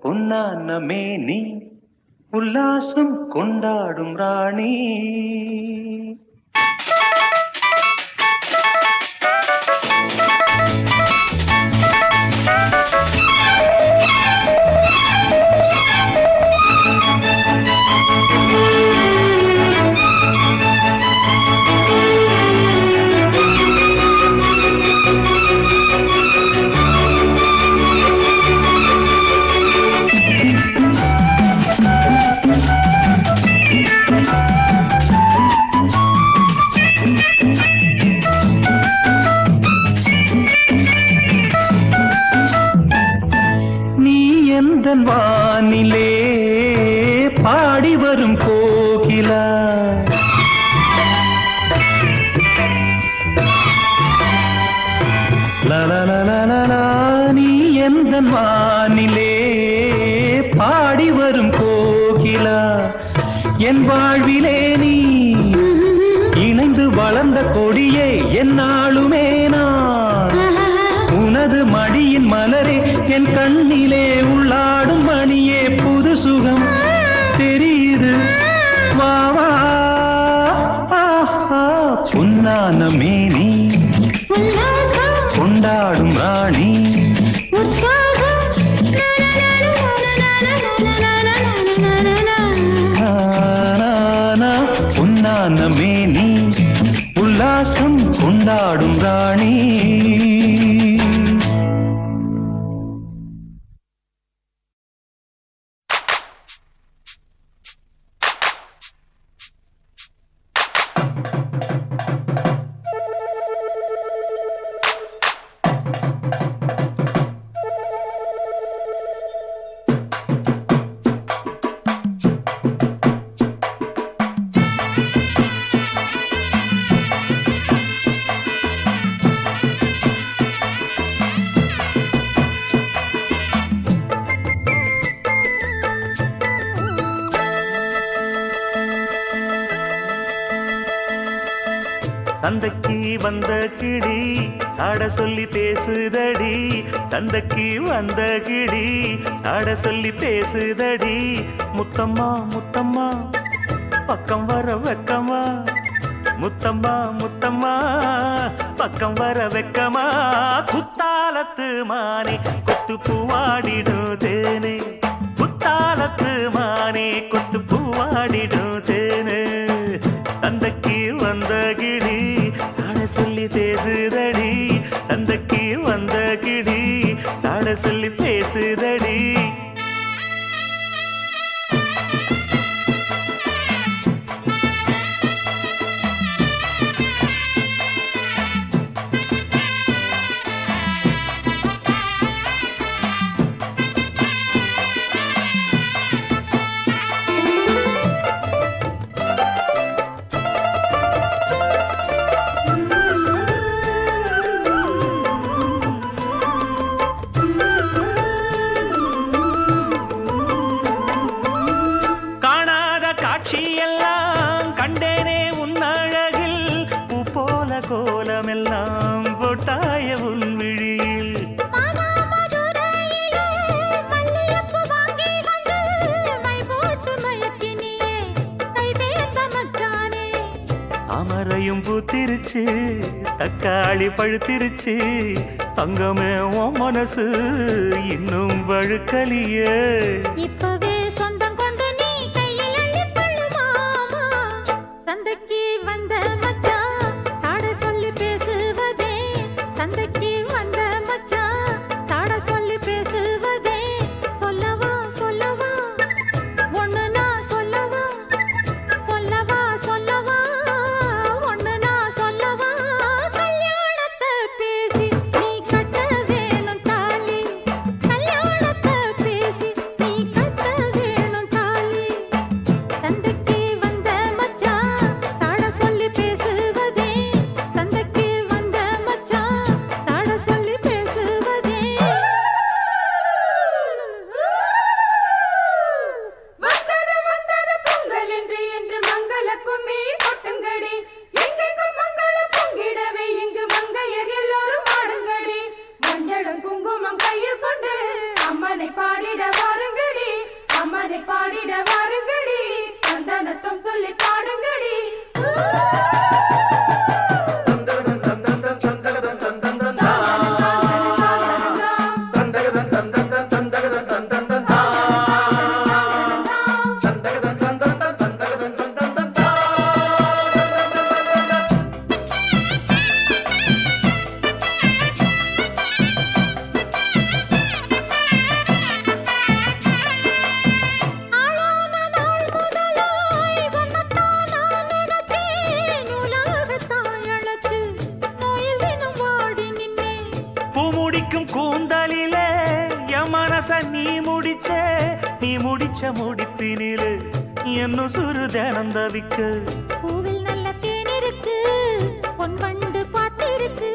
பொன்னான மேனி உல்லாசம் கொண்டாடும் ராணி எந்தன் வானிலே பாடி வரும் கோகிலா லலலலலலா நீ எந்தன் வானிலே பாடி வரும் கோகிலா என் வாழ்விலே நீ இணைந்து வளர்ந்த கொடியே என்னாலுமே நான் உனது மடியின் மலரே என் கண்ணிலே உள்ளாடும் மணியே புது சுகம் தெரியுது வா வா பொன்னான மேனி கொண்டாடும் ராணி பொன்னான மேனி உல்லாசம் கொண்டாடும் ராணி சந்தைக்கு வந்த கிளி சாட சொல்லி பேசுதடி சந்தைக்கு வந்த கிளி சாட சொல்லி பேசுதடி முத்தம்மா முத்தம்மா பக்கம் வர வெக்கமா முத்தம்மா முத்தம்மா பக்கம் வர வெக்கமா குத்தாலத்து மானே கொத்து பூவாடிடும் தேனே குத்தாலத்து மானே கொத்து பூவாடிடும் தேனே சந்தைக்கு வந்த கிளி சாட சொல்லி பேசுதடி சந்தைக்கு வந்த கிளி சாட சொல்லி பேசுதடி காட்சியெல்லாம் கண்டேனே உன்னழகில் பூ போல கோலமெல்லாம் போட்டாய உன் விழியில் அமரையும் பூத்திருச்சு தக்காளி பழுத்திருச்சு தங்கமே உன் மனசு இன்னும் வழுக்கலியே இப்பவே சொந்தம் கொண்டு நீ கையில் அள்ளிக்கொள்ளு மாமா சந்தைக்கு வந்த மச்சான் சாட சொல்லி பேசுவதே சந்தைக்கு வந்த மச்சான் சாட சொல்லி பேசுவதே சொல்லவா சொல்லவா ஒண்ணு நான் சொல்லவா சொல்லவா சொல்லவா ஒண்ணு நான் சொல்லவா கல்யாணத்தை பேசி நீ கட்ட வேணும் தாலி கல்யாணத்தை பேசி நீ கட்ட வேணும் தாலி சந்தைக்கு வந்த மச்சான் சாட சொல்லி பேசுவதே சந்தைக்கு வந்த மச்சான் சாட சொல்லி பேசுவதே வந்தது வந்தது பொங்கல் என்று மங்கள கும்மி கொட்டுங்கடி எங்கெங்கும் மங்களம் பொங்கிடவே இங்கு மங்கையர் எல்லோரும் ஆடுங்கடி மஞ்சளும் குங்குமம் கையில் கொண்டு அம்மனை பாடிட வாருங்கடி அம்மனை பாடிட வாருங்கடி சந்தனத்தும் சொல்லி பாடுங்கடி ஆளான நாள் முதலாய் வண்ணத்தான் நான் நினைச்சேன் உலகத்தாய் அழைச்சு நோயில் தினம் வாடி நின்னேன் பூமுடிக்கும் கூந்தலிலே என் மனச மனச நீ முடிச்ச முடிப்பினிலே என்ன சுரு தினம் தவிக்க. பூவில் நல்ல தேன் இருக்கு, பொன் வண்டு பார்த்திருக்கு,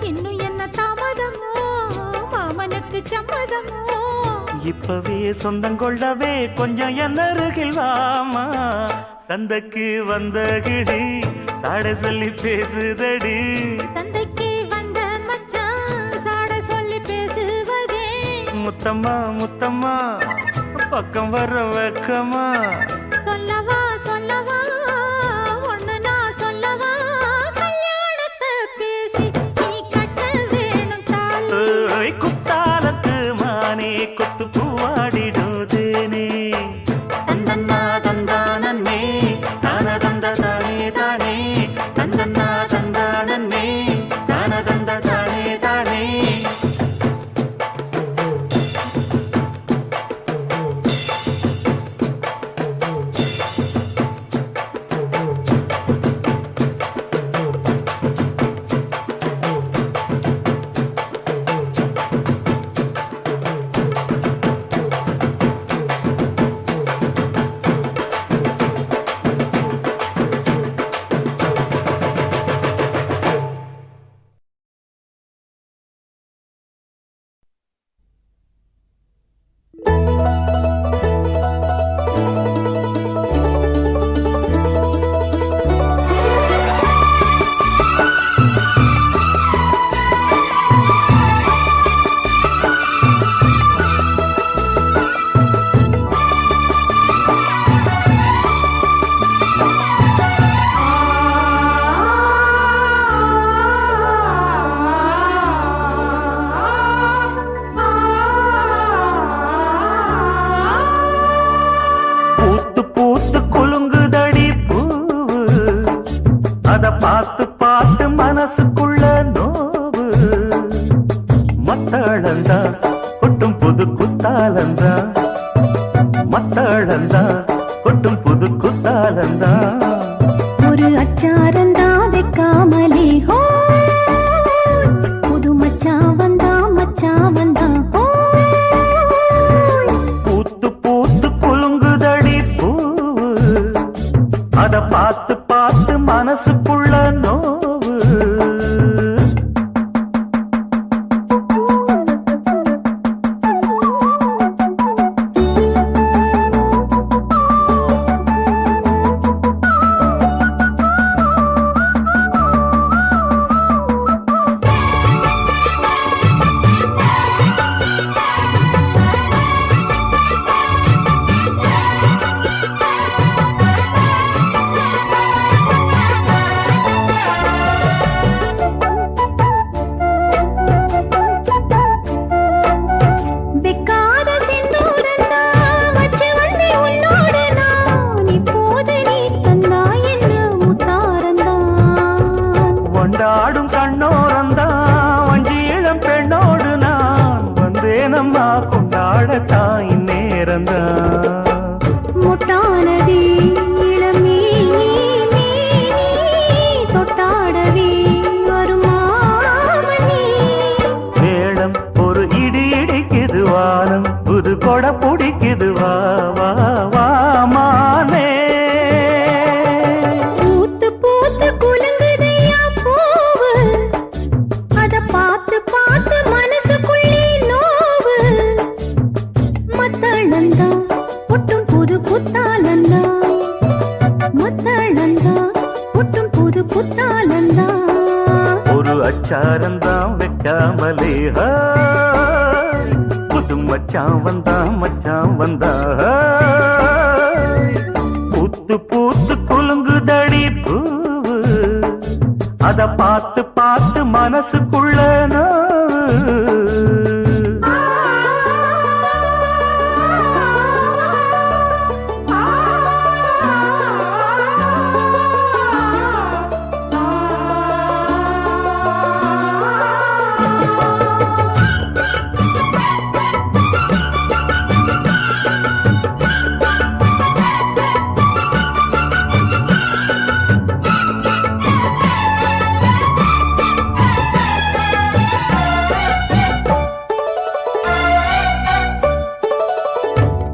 இன்னும் என்ன தாமதமோ, மாமனுக்கு சம்மதமோ. இப்பவே சொந்தம் கொள்ளவே கொஞ்சம் என் அருகில் வாமா. சந்தைக்கு வந்த கிடி சாட சொல்லி பேசுதடி. சந்தைக்கு வந்த மச்சான் சாட சொல்லி பேசுவதே. முத்தம்மா முத்தம்மா பக்கம் வர வெக்கமா. சொல்லவா சொல்லவா ஒண்ணு நான் சொல்லவா, கல்யாணத்தை பேசி நீ கட்ட வேணும் தாலி. ஏய், குத்தாலத்து மானே கொத்து பூவாடிடுதேனே. தந்தன்னா தந்தானே தான தந்த தானே தானே. தந்தன்னா தந்தானே தான தந்த தானே தானே. பார்த்து பார்த்து மனசுக்குள்ள நோவு. மத்தளந்தா கொட்டும் புது குத்தாலந்தா. மத்தளந்தா கொட்டும் புது குத்தாலந்தா. ஒரு அச்சாரந்தா வைக்காமலே ஹோ, புது மச்சான் வந்தா ஹோ. பூத்து பூத்து குலுங்குதடி பூவு. அத பார்த்து பார்த்து மனசுக்குள்ள நோவு. கொண்டாடும் கண்ணோரந்தான் வஞ்சி இளம் பெண்ணோடு நான் வந்தேனம்மா கொண்டாடத்தான் இந்நேரந்தான். முட்டானதே இளமே தொட்டாடவே வருமாமணி. மேளம் ஒரு இடி இடிக்குது வானம் புது கொடை பிடிக்குது வா வா வா மானே. பூத்து பூத்து குலுங்குதையா பூவு. அத பார்த்து பார்த்து மனசுக்குள்ளே நோவு. மத்தளந்தா ஒட்டும் புது குத்தாலந்தா. மத்தளந்தா ஒட்டும் புது குத்தாலந்தா. ஒரு அச்சாரந்தான் வைக்காமலே புது மச்சான் வந்தா பூத்து பூத்து குலுங்குதடி பூவு. அத பார்த்து பார்த்து மனசுக்குள்ள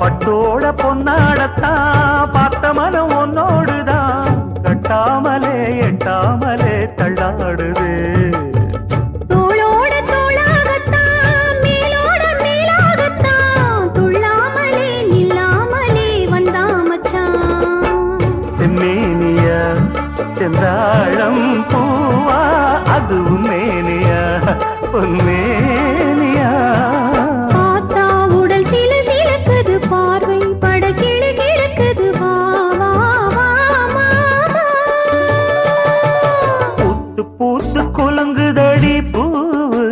பட்டோட பொன்னாடத்தான் பார்த்த மனம் உன்னோடுதான் கட்டாமலே எட்டாமலே தள்ளாடுது தோளோட தோளாகத்தான் மேலோட மேலாகத்தான் துள்ளாமலே நில்லாமலே வந்தா மச்சான் செம்மேனியா செந்தாழம் பூவா அதுவும் மேனியா பொன்மேனியா பார்த்தா உடல் சில சிலக்குது பார்வை பட கிளு கிழக்குது வா வா வா மாமா பூத்து பூத்து குலுங்குதடி பூவு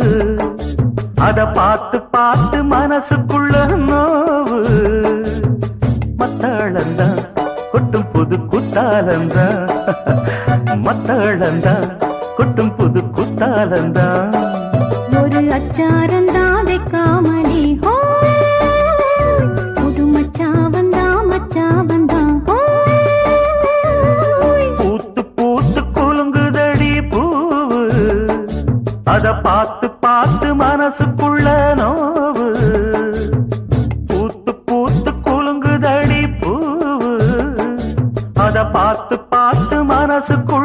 அத பார்த்து பார்த்து மனசுக்குள்ள நோவு மத்தாளந்தா கொட்டும் புது குத்தாலந்தா மத்தாளந்தா கொட்டும் புது குத்தாலந்தா ஒரு அச்சாரந்தா வைக்காமலே ஹோ புது மச்சா வந்தா ஹோ பூத்து பூத்து குலுங்குதடி பூவு அத பார்த்து பார்த்து மனசுக்குள்ள நோவு பூத்து பூத்து குலுங்குதடி பூவு அத பார்த்து பார்த்து மனசுக்குள்ள